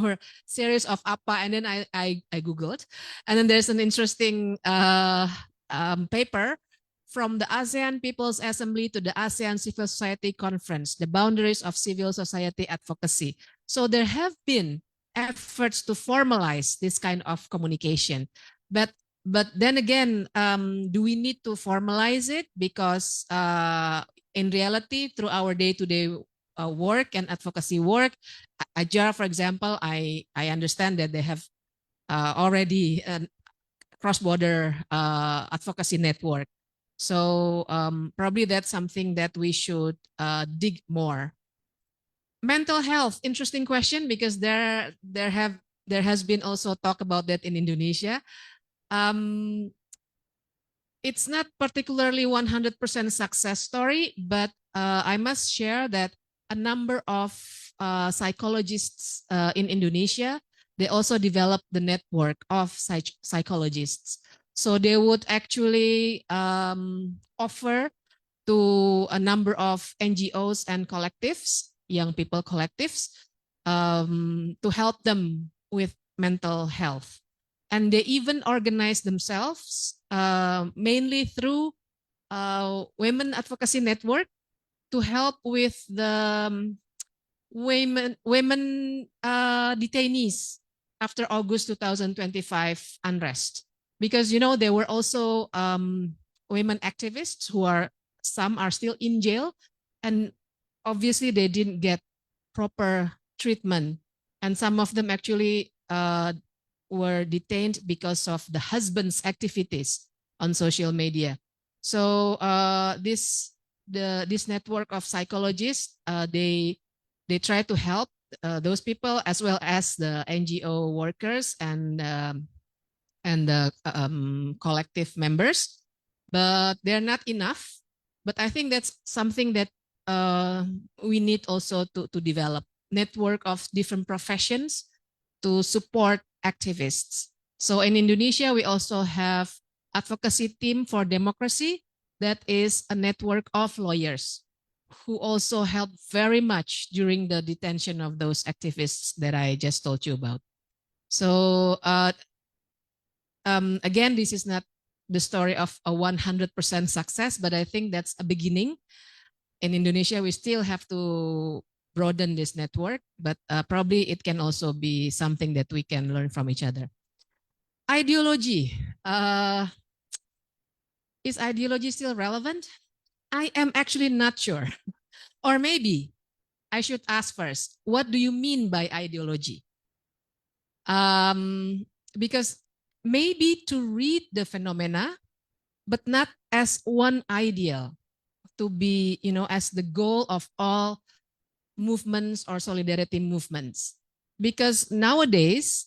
were series of APA, and then I googled, and then there's an interesting paper from the ASEAN People's Assembly to the ASEAN Civil Society Conference, the boundaries of civil society advocacy. So there have been efforts to formalize this kind of communication, but then again, do we need to formalize it? Because in reality, through our day-to-day work and advocacy work, AJAR, for example, I understand that they have already a cross-border advocacy network. So probably that's something that we should dig more. Mental health, interesting question, because there has been also talk about that in Indonesia. It's not particularly 100% success story, but I must share that a number of psychologists in Indonesia, they also developed the network of psychologists. So they would actually offer to a number of NGOs and collectives, young people collectives, to help them with mental health. And they even organize themselves mainly through Women Advocacy Network to help with the women detainees after August 2025 unrest. Because, you know, there were also women activists who some are still in jail, and obviously they didn't get proper treatment. And some of them actually were detained because of the husband's activities on social media. So this network of psychologists, they try to help those people, as well as the NGO workers and the collective members, but they're not enough. But I think that's something that we need also to develop network of different professions to support activists. So in Indonesia, we also have Advocacy Team for Democracy. That is a network of lawyers who also helped very much during the detention of those activists that I just told you about. So again, this is not the story of a 100% success, but I think that's a beginning. In Indonesia, we still have to broaden this network, but probably it can also be something that we can learn from each other. Ideology. Is ideology still relevant? I am actually not sure. Or maybe I should ask first, what do you mean by ideology? Because maybe to read the phenomena, but not as one ideal, to be, you know, as the goal of all movements or solidarity movements. Because nowadays,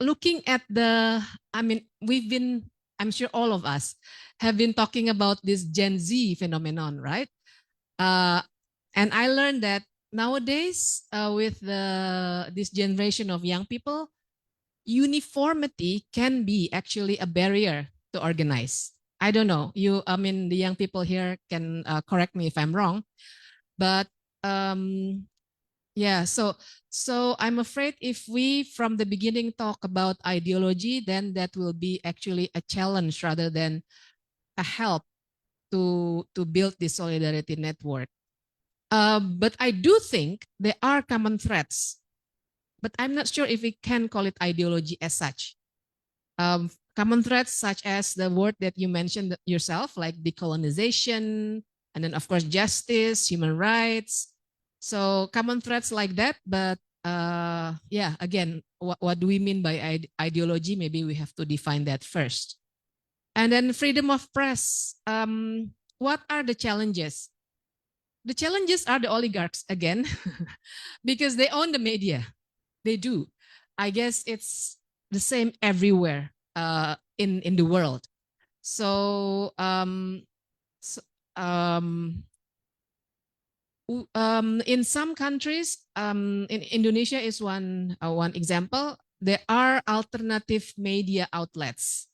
looking at I mean, I'm sure all of us have been talking about this Gen Z phenomenon, right? And I learned that nowadays, with this generation of young people, uniformity can be actually a barrier to organize. I don't know. I mean, the young people here can correct me if I'm wrong, but Yeah, so I'm afraid if we from the beginning talk about ideology, then that will be actually a challenge rather than a help to build this solidarity network. But I do think there are common threads, but I'm not sure if we can call it ideology as such. Common threads such as the word that you mentioned yourself, like decolonization, and then of course justice, human rights. So common threads like that, but yeah, again, what do we mean by ideology? Maybe we have to define that first. And then freedom of press. What are the challenges? The challenges are the oligarchs again, because they own the media. They do. I guess it's the same everywhere in the world. So, in some countries, in Indonesia is one example. There are alternative media outlets.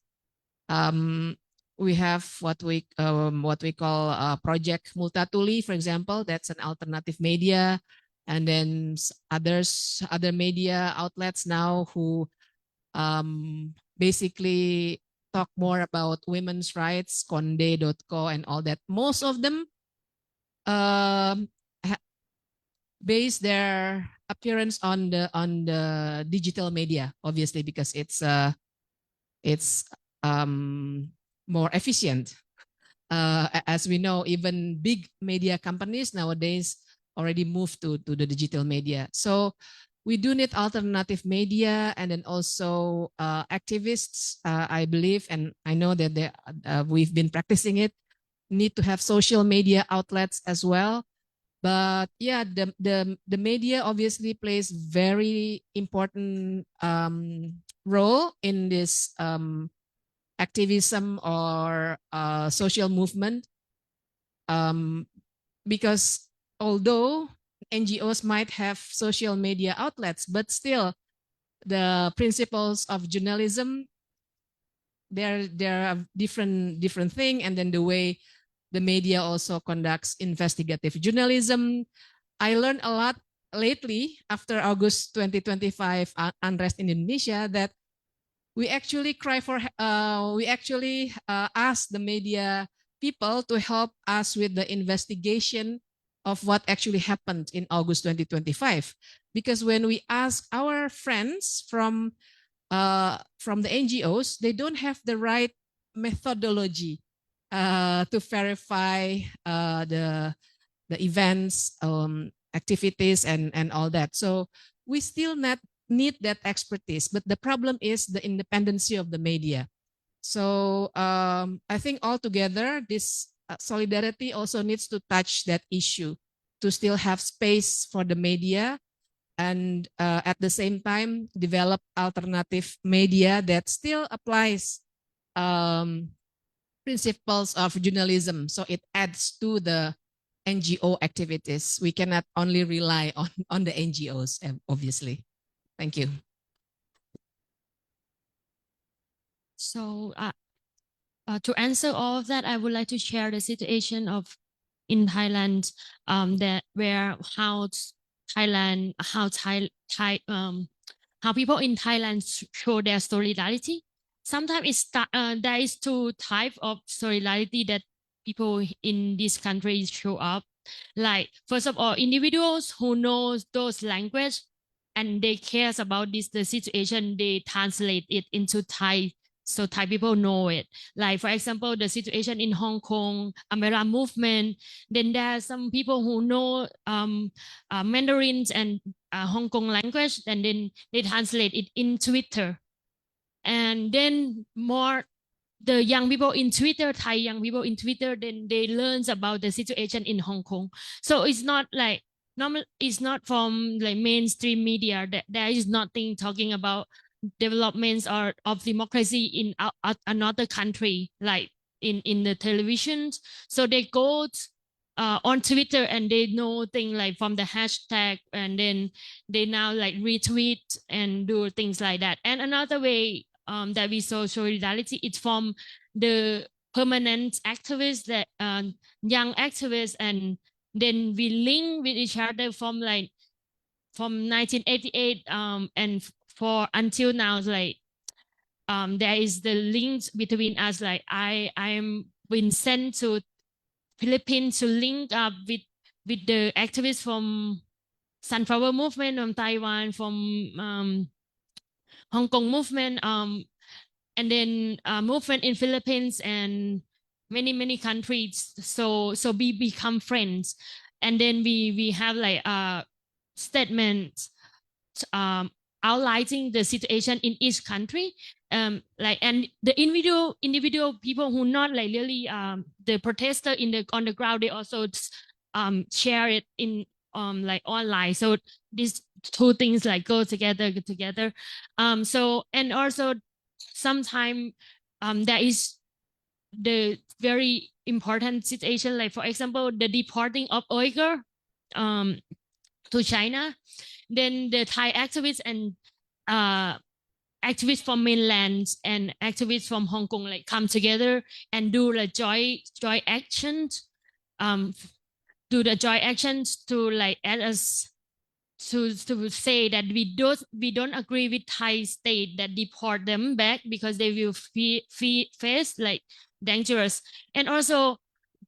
We have what we call Project Multatuli, for example. That's an alternative media, and then other media outlets now who basically talk more about women's rights, Konde.co and all that. Most of them base their appearance on the digital media, obviously, because it's more efficient. As we know, even big media companies nowadays already moved to the digital media. So we do need alternative media, and then also activists, I believe, and I know that we've been practicing it, need to have social media outlets as well. But yeah, the media obviously plays very important role in this activism or social movement, because although NGOs might have social media outlets, but still the principles of journalism, they're a different thing. And then the way the media also conducts investigative journalism. I learned a lot lately after August 2025 unrest in Indonesia that we actually ask the media people to help us with the investigation of what actually happened in August 2025. Because when we ask our friends from the NGOs, they don't have the right methodology to verify the events, activities, and all that. So we still need that expertise, but the problem is the independency of the media. So I think altogether, this solidarity also needs to touch that issue, to still have space for the media, and at the same time develop alternative media that still applies principles of journalism, so it adds to the NGO activities. We cannot only rely on the NGOs, obviously. Thank you. So to answer all of that, I would like to share the situation in Thailand, how people in Thailand show their solidarity. Sometimes there is two types of solidarity that people in this country show up. Like, first of all, individuals who know those language and they cares about the situation, they translate it into Thai, so Thai people know it. Like, for example, the situation in Hong Kong, Umbrella movement, then there are some people who know Mandarins and Hong Kong language, and then they translate it in Twitter. And then the young people in Twitter, Thai young people in Twitter, then they learn about the situation in Hong Kong. So it's not like normal. It's not from like mainstream media. There is nothing talking about developments or of democracy in another country, like in the television. So they go on Twitter and they know things like from the hashtag, and then they now like retweet and do things like that. And another way that we show solidarity, it's from the permanent activists, that young activists, and then we link with each other from like from 1988 and for until now, like there is the links between us. Like I am been sent to Philippines to link up with the activists from Sunflower Movement from Taiwan, from Hong Kong movement, and then movement in Philippines and many countries. So we become friends, and then we have like a statement outlining the situation in each country. Like, and the individual people who not like really the protester on the ground, they also share it in like online. So these two things like go together. So, and also sometimes there is the very important situation, like for example the deporting of Uyghur to China. Then the Thai activists and activists from mainland and activists from Hong Kong like come together and do the joint actions, do the joint actions to like add us to say that we don't agree with Thai state that deport them back because they will face like dangerous. And also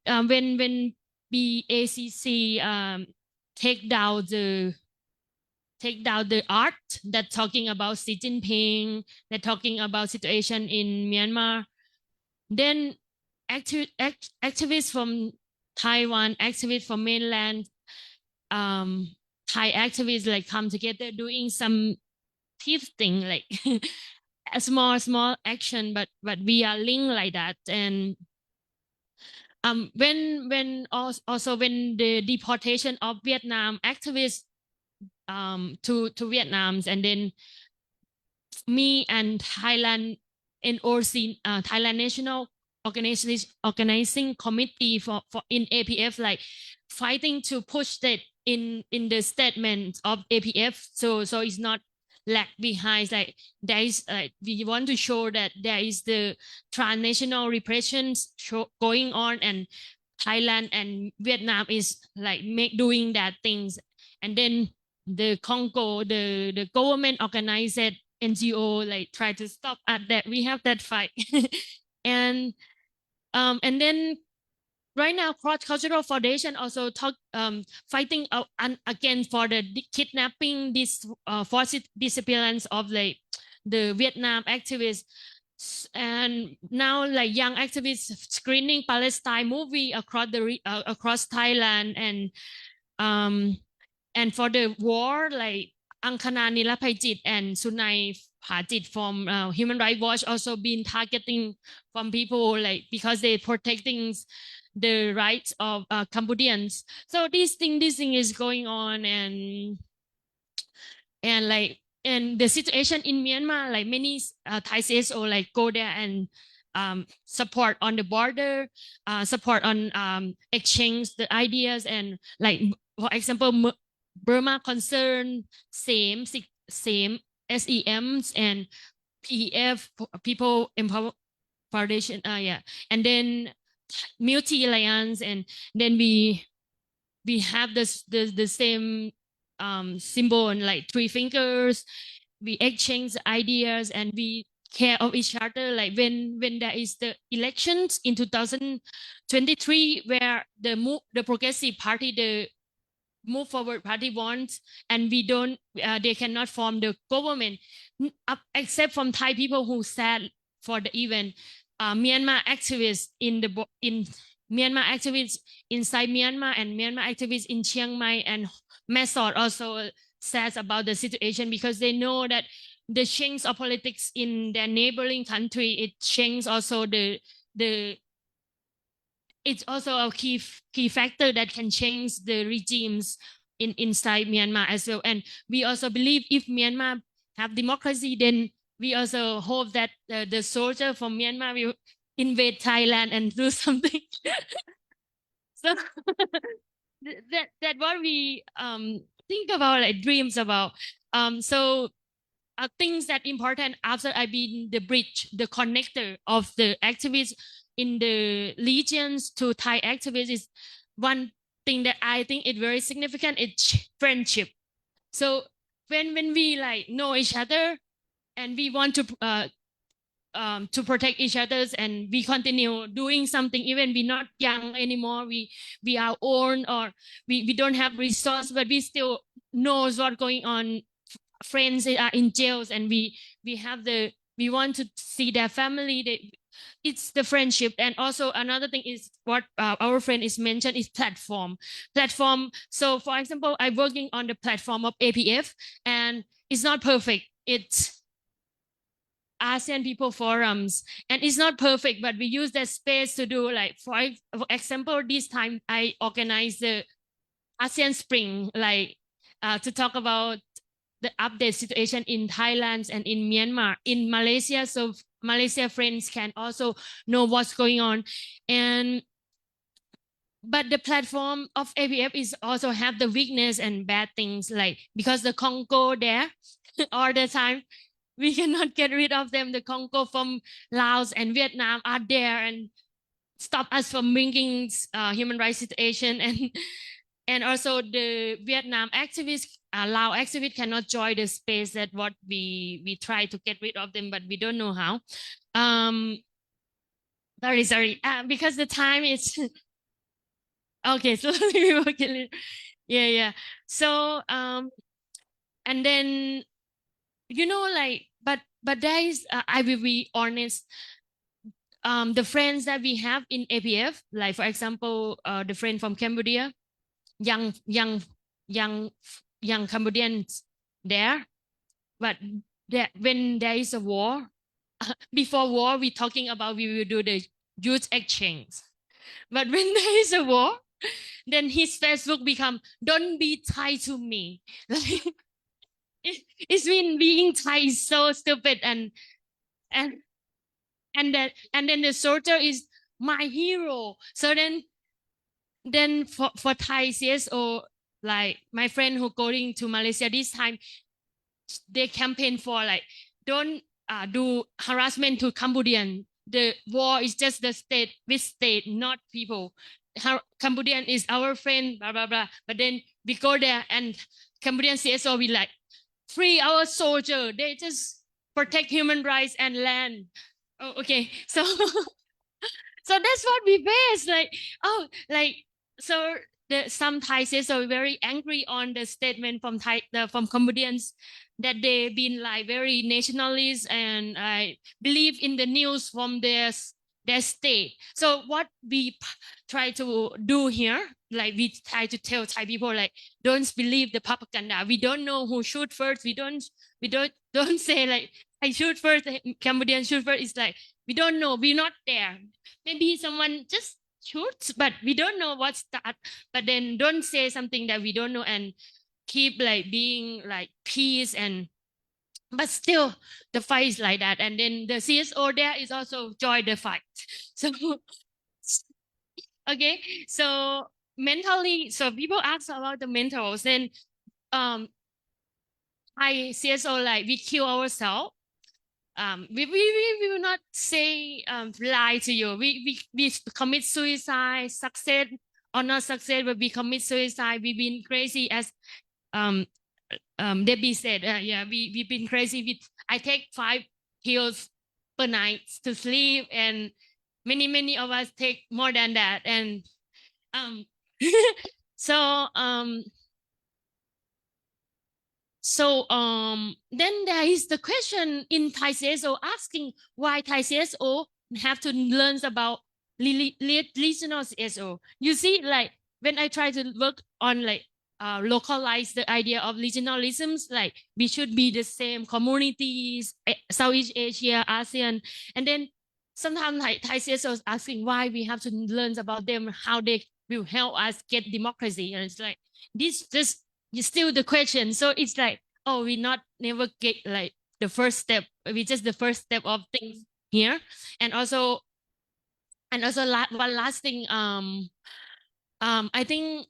when BACC take down the art that talking about Xi Jinping, that talking about situation in Myanmar, then activists from Taiwan, activists from mainland, Thai activists like come together doing some thief thing, like a small action, but we are linked like that. And when also when the deportation of Vietnam activists to Vietnam, and then me and Thailand NOC, Thailand National Organizing Committee for in APF, like fighting to push that in the statement of APF, so it's not lag behind. Like there is we want to show that there is the transnational repressions going on, and Thailand and Vietnam is like doing that things. And then the Congo, the government organized NGO like try to stop at that. We have that fight. And then right now, Cross Cultural Foundation also fighting again for the kidnapping, this forced disappearance of like the Vietnam activists. And now like young activists screening Palestine movie across across Thailand, and for the war, like Angkana Nilapaichit and Sunai Phajit from Human Rights Watch also been targeting from people like because they protecting the rights of Cambodians. So this thing is going on, and like, and the situation in Myanmar, like many Thai CSO like go there and support on the border, support on exchange the ideas, and like for example Burma Concern, same SEMs and PEF, People Empower Foundation, and then Multi Alliance, and then we have the same symbol and like three fingers. We exchange ideas and we care of each other. Like when there is the elections in 2023, where the Progressive Party, the Move Forward Party wants, and we don't, they cannot form the government, except from Thai people who sat for the event. Myanmar activists Myanmar activists inside Myanmar and Myanmar activists in Chiang Mai and Mae Sot also says about the situation, because they know that the change of politics in their neighboring country, it changes also it's also a key factor that can change the regimes inside Myanmar as well. And we also believe if Myanmar have democracy, then we also hope that the soldier from Myanmar will invade Thailand and do something. So that what we think about, like dreams about. So things that important after I've been the bridge, the connector of the activists in the legions to Thai activists, is one thing that I think is very significant. It's friendship. So when we like know each other and we want to protect each other's, and we continue doing something even we're not young anymore, we are old, or we don't have resource, but we still knows what's going on. Friends are in jails, and we want to see their family. It's the friendship. And also another thing is what our friend is mentioned is platform. So for example, I'm working on the platform of APF, and it's not perfect. It's ASEAN People Forums, and it's not perfect, but we use that space to do, like, for example, this time I organized the ASEAN Spring, like to talk about the update situation in Thailand and in Myanmar, in Malaysia, so Malaysia friends can also know what's going on. But the platform of APF is also have the weakness and bad things, like because the Congo there all the time, we cannot get rid of them. The Congo from Laos and Vietnam are there and stop us from bringing human rights situation. And also the Vietnam activists, Lao activists cannot join the space that what we try to get rid of them, but we don't know how. Sorry, because the time is okay. So yeah. So and then like, but there is I will be honest. The friends that we have in APF, like for example, the friend from Cambodia, young Cambodians there, but when there is a war, before war, we talking about we will do the youth exchange, but when there is a war, then his Facebook become "Don't be Thai to me." Like, it's been being Thai is so stupid, and then the soldier is my hero. So then for Thai CSO, like my friend who going to Malaysia this time, they campaign for like, don't do harassment to Cambodian. The war is just the state with state, not people. Cambodian is our friend, blah blah blah. But then we go there and Cambodian CSO be like, free our soldier. They just protect human rights and land. Oh, okay, so so that's what we face. Like, oh, like, so some Thai CSO are very angry on the statement from from Cambodians that they've been like very nationalist and I believe in the news from their state. So what we try to do here, like we try to tell Thai people, like, don't believe the propaganda. We don't know who shoot first. We don't say like I shoot first, Cambodian shoot first. It's like we don't know. We're not there. Maybe someone just shoots, but we don't know what's that. But then don't say something that we don't know and keep like being like peace. And but still the fight is like that. And then the CSO there is also join the fight. So okay, so mentally, so people ask about the mentals, then I CSO like we kill ourselves. We will not say lie to you. We commit suicide, success or not success, but we commit suicide. We've been crazy, as Debbie said. Yeah, we've been crazy. I take 5 pills per night to sleep, and many of us take more than that. And so then there is the question in Thai CSO asking why Thai CSO have to learn about regional CSO. You see, like when I try to work on like localize the idea of regionalisms, like we should be the same communities, Southeast Asia, ASEAN, and then sometimes like Thai CSO is asking why we have to learn about them, how they will help us get democracy, and it's like this just is still the question. So it's like, oh, we not never get like the first step. We just the first step of things here. And also one last thing. I think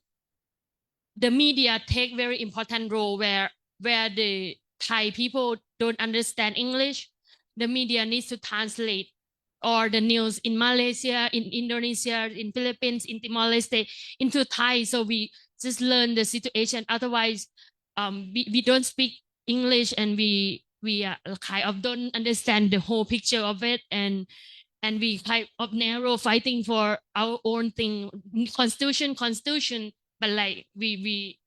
the media take very important role where the Thai people don't understand English. The media needs to translate, or the news in Malaysia, in Indonesia, in Philippines, in Timor Leste into Thai. So we just learn the situation. Otherwise, we don't speak English, and we kind of don't understand the whole picture of it, and we kind of narrow fighting for our own thing, constitution, but like we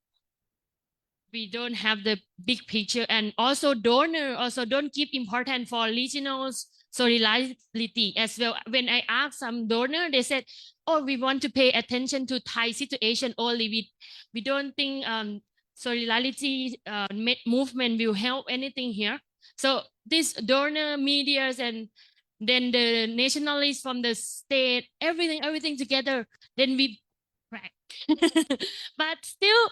don't have the big picture. And also donor also don't keep important for regional solidarity as well. When I asked some donor, they said, oh, we want to pay attention to Thai situation only. We don't think solidarity movement will help anything here. So this donor medias, and then the nationalists from the state, everything together, then we crack. But still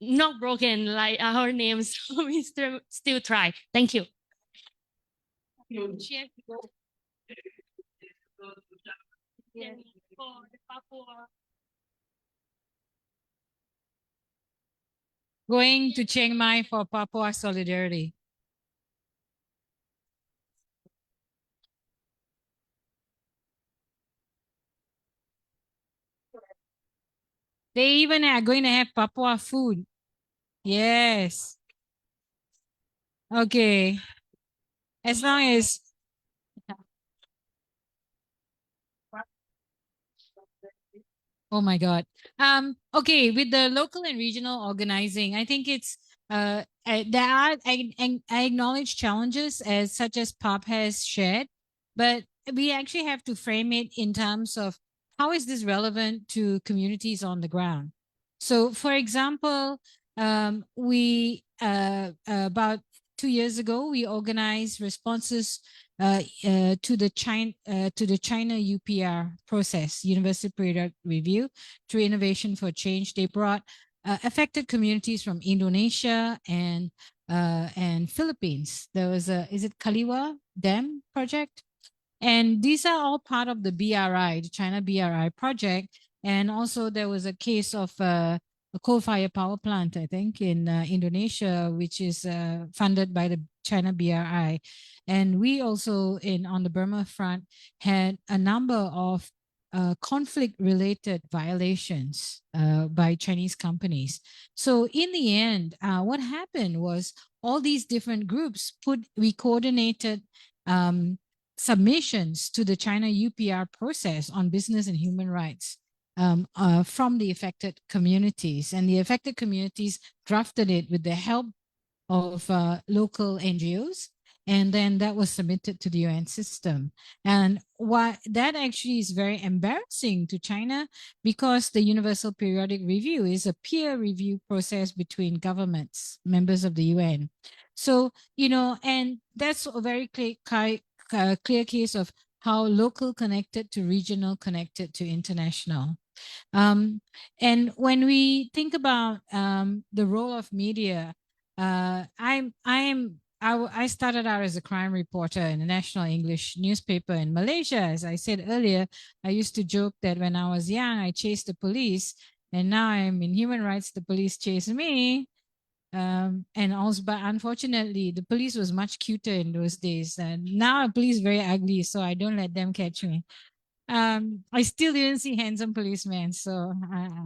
not broken like our names. So we still try. Thank you. Going to Chiang Mai for Papua Solidarity. They even are going to have Papua food. Yes. Okay. As long as oh my God. Okay, with the local and regional organizing, I think it's there are I acknowledge challenges as such as Pop has shared, but we actually have to frame it in terms of how is this relevant to communities on the ground. So, for example, we about 2 years ago we organized responses to the China UPR process, Universal Periodic Review, through Innovation for Change. They brought affected communities from Indonesia and Philippines. There was is it Kaliwa Dam project? And these are all part of the BRI, the China BRI project. And also there was a case of a coal-fired power plant, I think, in Indonesia, which is funded by the China BRI. And we also, on the Burma front, had a number of conflict-related violations by Chinese companies. So in the end, what happened was all these different groups we coordinated submissions to the China UPR process on business and human rights from the affected communities. And the affected communities drafted it with the help of local NGOs. And then that was submitted to the UN system. And that actually is very embarrassing to China, because the Universal Periodic Review is a peer review process between governments, members of the UN. So, and that's a very clear case of how local connected to regional connected to international. And when we think about the role of media, I started out as a crime reporter in a national English newspaper in Malaysia. As I said earlier, I used to joke that when I was young, I chased the police, and now I'm in human rights, the police chase me. And also, but unfortunately, the police was much cuter in those days. And now the police very ugly, so I don't let them catch me. I still didn't see handsome policemen, so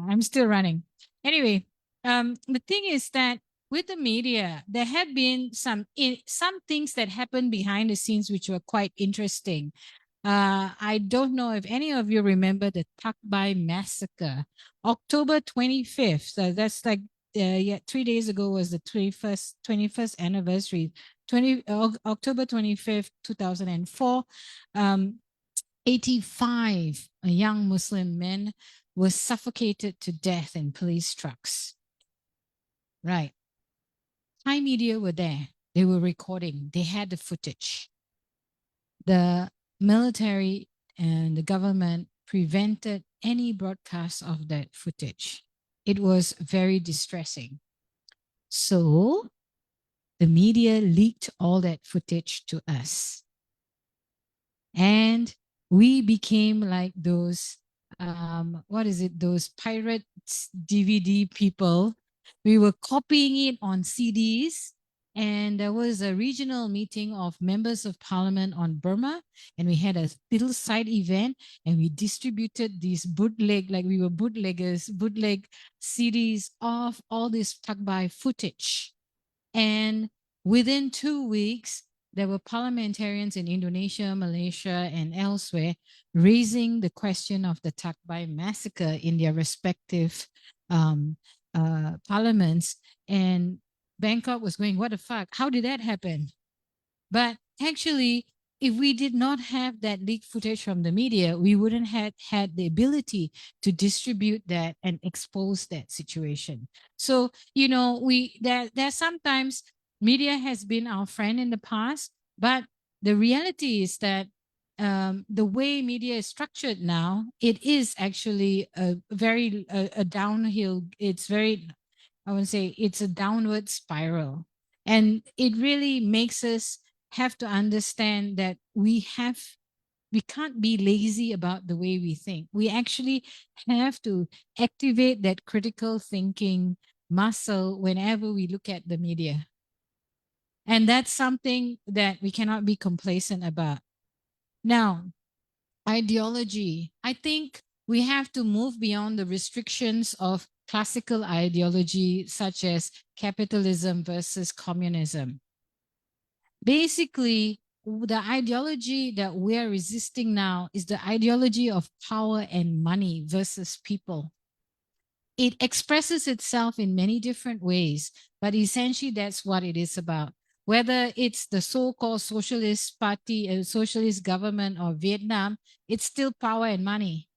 I'm still running. Anyway, the thing is that with the media, there have been some things that happened behind the scenes which were quite interesting. I don't know if any of you remember the Takbai massacre, October 25th. So that's like 3 days ago was the 21st anniversary. October 25th, 2004. 85 young Muslim men were suffocated to death in police trucks. Right. Thai media were there. They were recording. They had the footage. The military and the government prevented any broadcast of that footage. It was very distressing. So the media leaked all that footage to us. And we became like those, those pirates DVD people. We were copying it on CDs And there was a regional meeting of members of parliament on Burma, and we had a little side event, and we distributed these bootleg, like we were bootleggers, bootleg CDs of all this Takbai footage. And within 2 weeks, there were parliamentarians in Indonesia, Malaysia, and elsewhere raising the question of the Takbai massacre in their respective parliaments. And Bangkok was going, what the fuck? How did that happen? But actually, if we did not have that leaked footage from the media, we wouldn't have had the ability to distribute that and expose that situation. So, you know, there sometimes media has been our friend in the past, but the reality is that the way media is structured now, it is actually a very a downhill. It's very, I would say, it's a downward spiral, and it really makes us have to understand that we can't be lazy about the way we think. We actually have to activate that critical thinking muscle whenever we look at the media. And that's something that we cannot be complacent about. Now, ideology. I think we have to move beyond the restrictions of classical ideology, such as capitalism versus communism. Basically, the ideology that we are resisting now is the ideology of power and money versus people. It expresses itself in many different ways, but essentially that's what it is about. Whether it's the so-called socialist party, socialist government, or Vietnam, it's still power and money.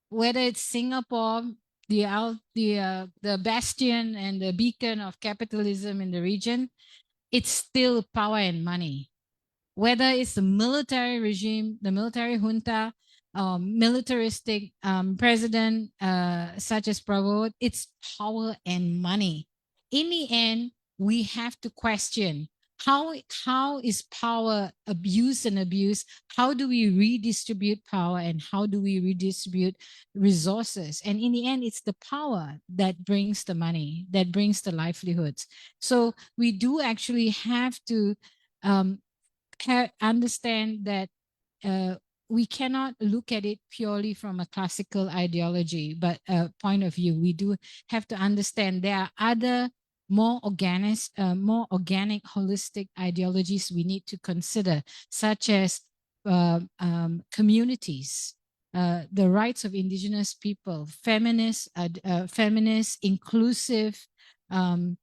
Whether it's Singapore, the bastion and the beacon of capitalism in the region, it's still power and money. Whether it's the military regime, the military junta, militaristic president such as Prabowo, it's power and money. In the end, we have to question how is power abused and abused? How do we redistribute power, and how do we redistribute resources? And in the end, it's the power that brings the money, that brings the livelihoods. So we do actually have to understand that we cannot look at it purely from a classical ideology, but point of view. We do have to understand there are other more organic, holistic ideologies we need to consider, such as communities, the rights of indigenous people, feminist, inclusive, human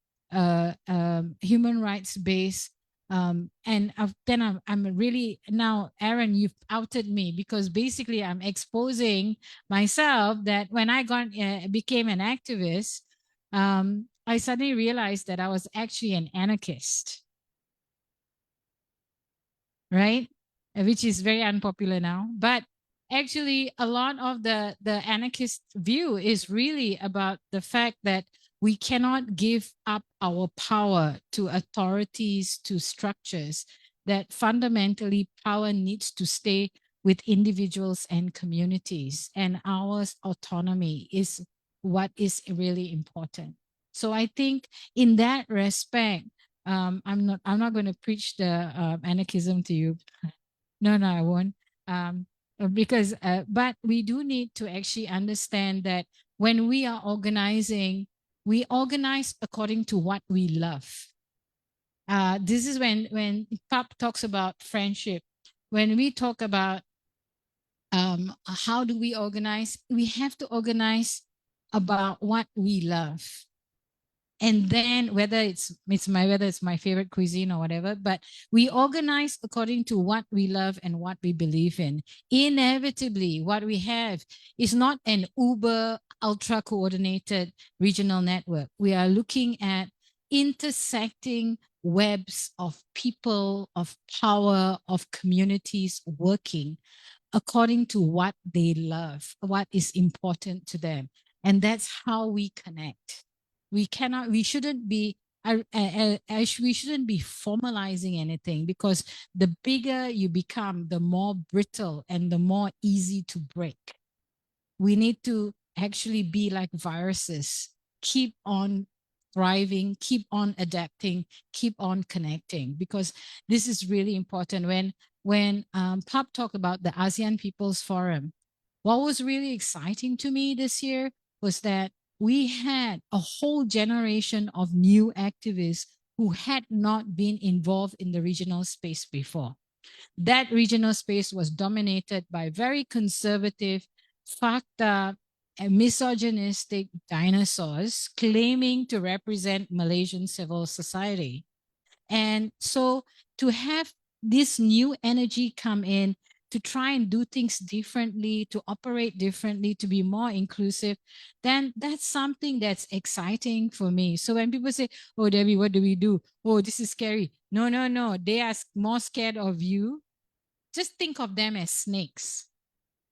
rights based. And then I'm really now, Aaron, you've outed me, because basically I'm exposing myself that when I became an activist, I suddenly realized that I was actually an anarchist, right? Which is very unpopular now. But actually, a lot of the anarchist view is really about the fact that we cannot give up our power to authorities, to structures, that fundamentally power needs to stay with individuals and communities, and our autonomy is what is really important. So I think in that respect, I'm not going to preach the anarchism to you. No, I won't. Because but we do need to actually understand that when we are organizing, we organize according to what we love. This is when Pap talks about friendship. When we talk about how do we organize, we have to organize about what we love. And then whether it's my favorite cuisine or whatever, but we organize according to what we love and what we believe in. Inevitably, what we have is not an uber ultra coordinated regional network. We are looking at intersecting webs of people, of power, of communities working according to what they love, what is important to them. And that's how we connect. We shouldn't be formalizing anything, because the bigger you become, the more brittle and the more easy to break. We need to actually be like viruses, keep on thriving, keep on adapting, keep on connecting, because this is really important. When Pop talked about the ASEAN People's Forum, what was really exciting to me this year was that we had a whole generation of new activists who had not been involved in the regional space before. That regional space was dominated by very conservative, fucked up, and misogynistic dinosaurs claiming to represent Malaysian civil society. And so to have this new energy come in, to try and do things differently, to operate differently, to be more inclusive, then that's something that's exciting for me. So when people say, oh, Debbie, what do we do? Oh, this is scary. No, no, no. They are more scared of you. Just think of them as snakes.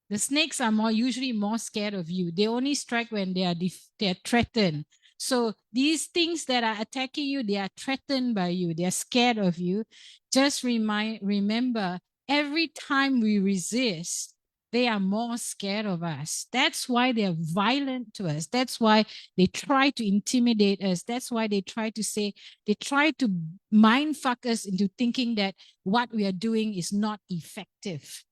The snakes are usually more scared of you. They only strike when they are threatened. So these things that are attacking you, they are threatened by you. They are scared of you. Just remember, every time we resist, they are more scared of us. That's why they are violent to us. That's why they try to intimidate us. That's why they try to mind fuck us into thinking that what we are doing is not effective.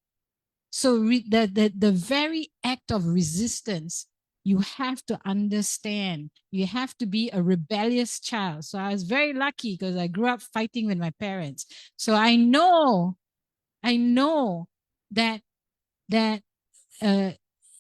So the very act of resistance, you have to understand. You have to be a rebellious child. So I was very lucky because I grew up fighting with my parents. So I know that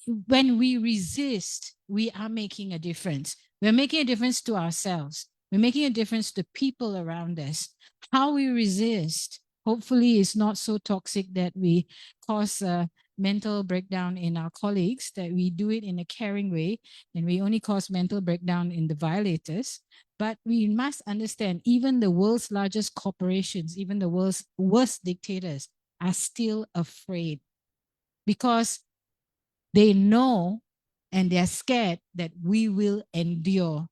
when we resist, we are making a difference. We're making a difference to ourselves. We're making a difference to people around us. How we resist, hopefully, is not so toxic that we cause a mental breakdown in our colleagues, that we do it in a caring way, and we only cause mental breakdown in the violators. But we must understand, even the world's largest corporations, even the world's worst dictators are still afraid, because they know and they're scared that we will endure.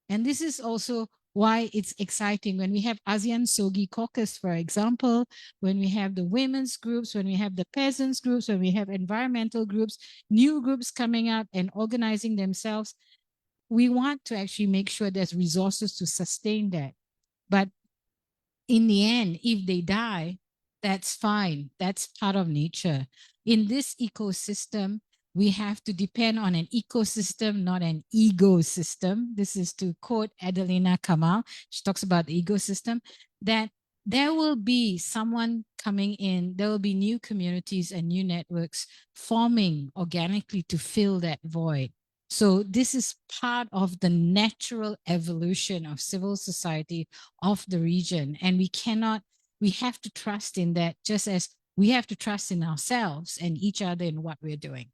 And this is also why it's exciting when we have ASEAN Sogi Caucus, for example, when we have the women's groups, when we have the peasants groups, when we have environmental groups, new groups coming up and organizing themselves. We want to actually make sure there's resources to sustain that. But in the end, if they die, that's fine. That's part of nature. In this ecosystem, we have to depend on an ecosystem, not an ecosystem. This is to quote Adelina Kamal. She talks about the ecosystem, that there will be someone coming in, there will be new communities and new networks forming organically to fill that void. So this is part of the natural evolution of civil society of the region. And we have to trust in that, just as we have to trust in ourselves and each other in what we're doing.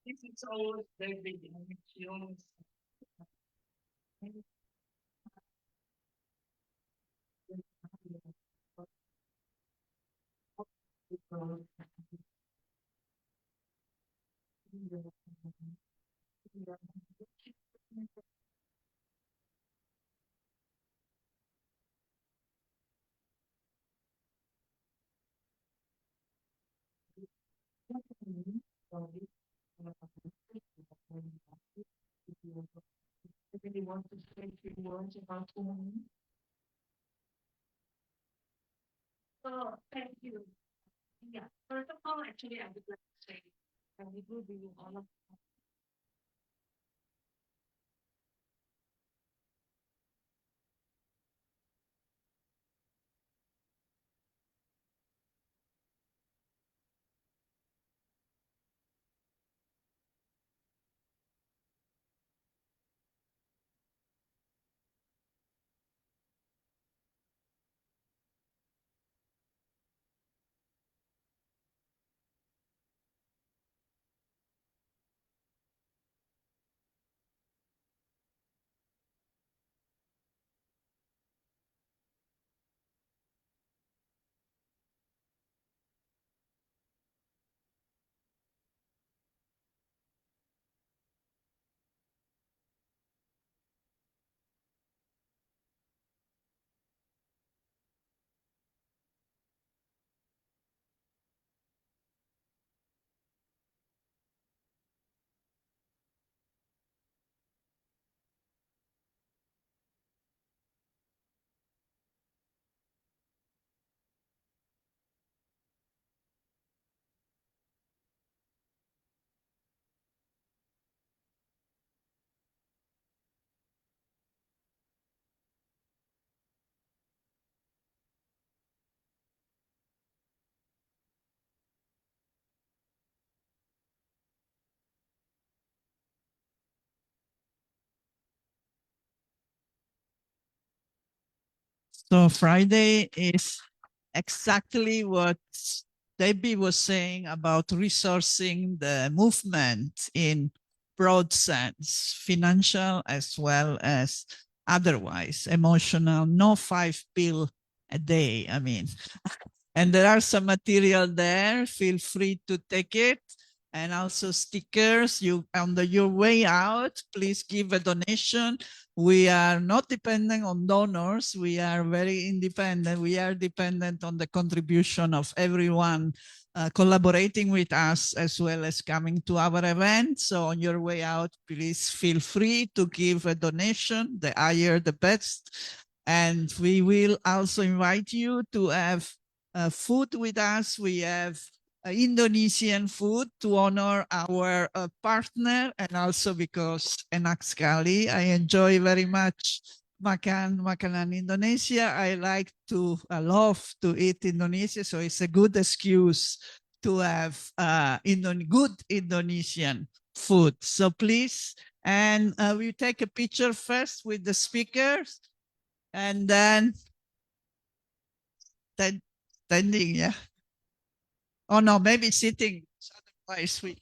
This is always very big. Really want to say a few words about women. So thank you. Yeah, first of all, actually, I would like to say I will be all of So Friday is exactly what Debbie was saying about resourcing the movement in broad sense, financial as well as otherwise, emotional, no 5 pill a day. I mean, and there are some material there. Feel free to take it. And also stickers. You on your way out, please give a donation. We are not dependent on donors. We are very independent. We are dependent on the contribution of everyone collaborating with us as well as coming to our event. So on your way out, please feel free to give a donation, the higher the best. And we will also invite you to have food with us. We have Indonesian food to honor our partner, and also because enak sekali. I enjoy very much makanan Indonesia. I love to eat Indonesia, so it's a good excuse to have good Indonesian food. So please, and we take a picture first with the speakers, and then standing, yeah. Oh no, maybe sitting. Otherwise, we.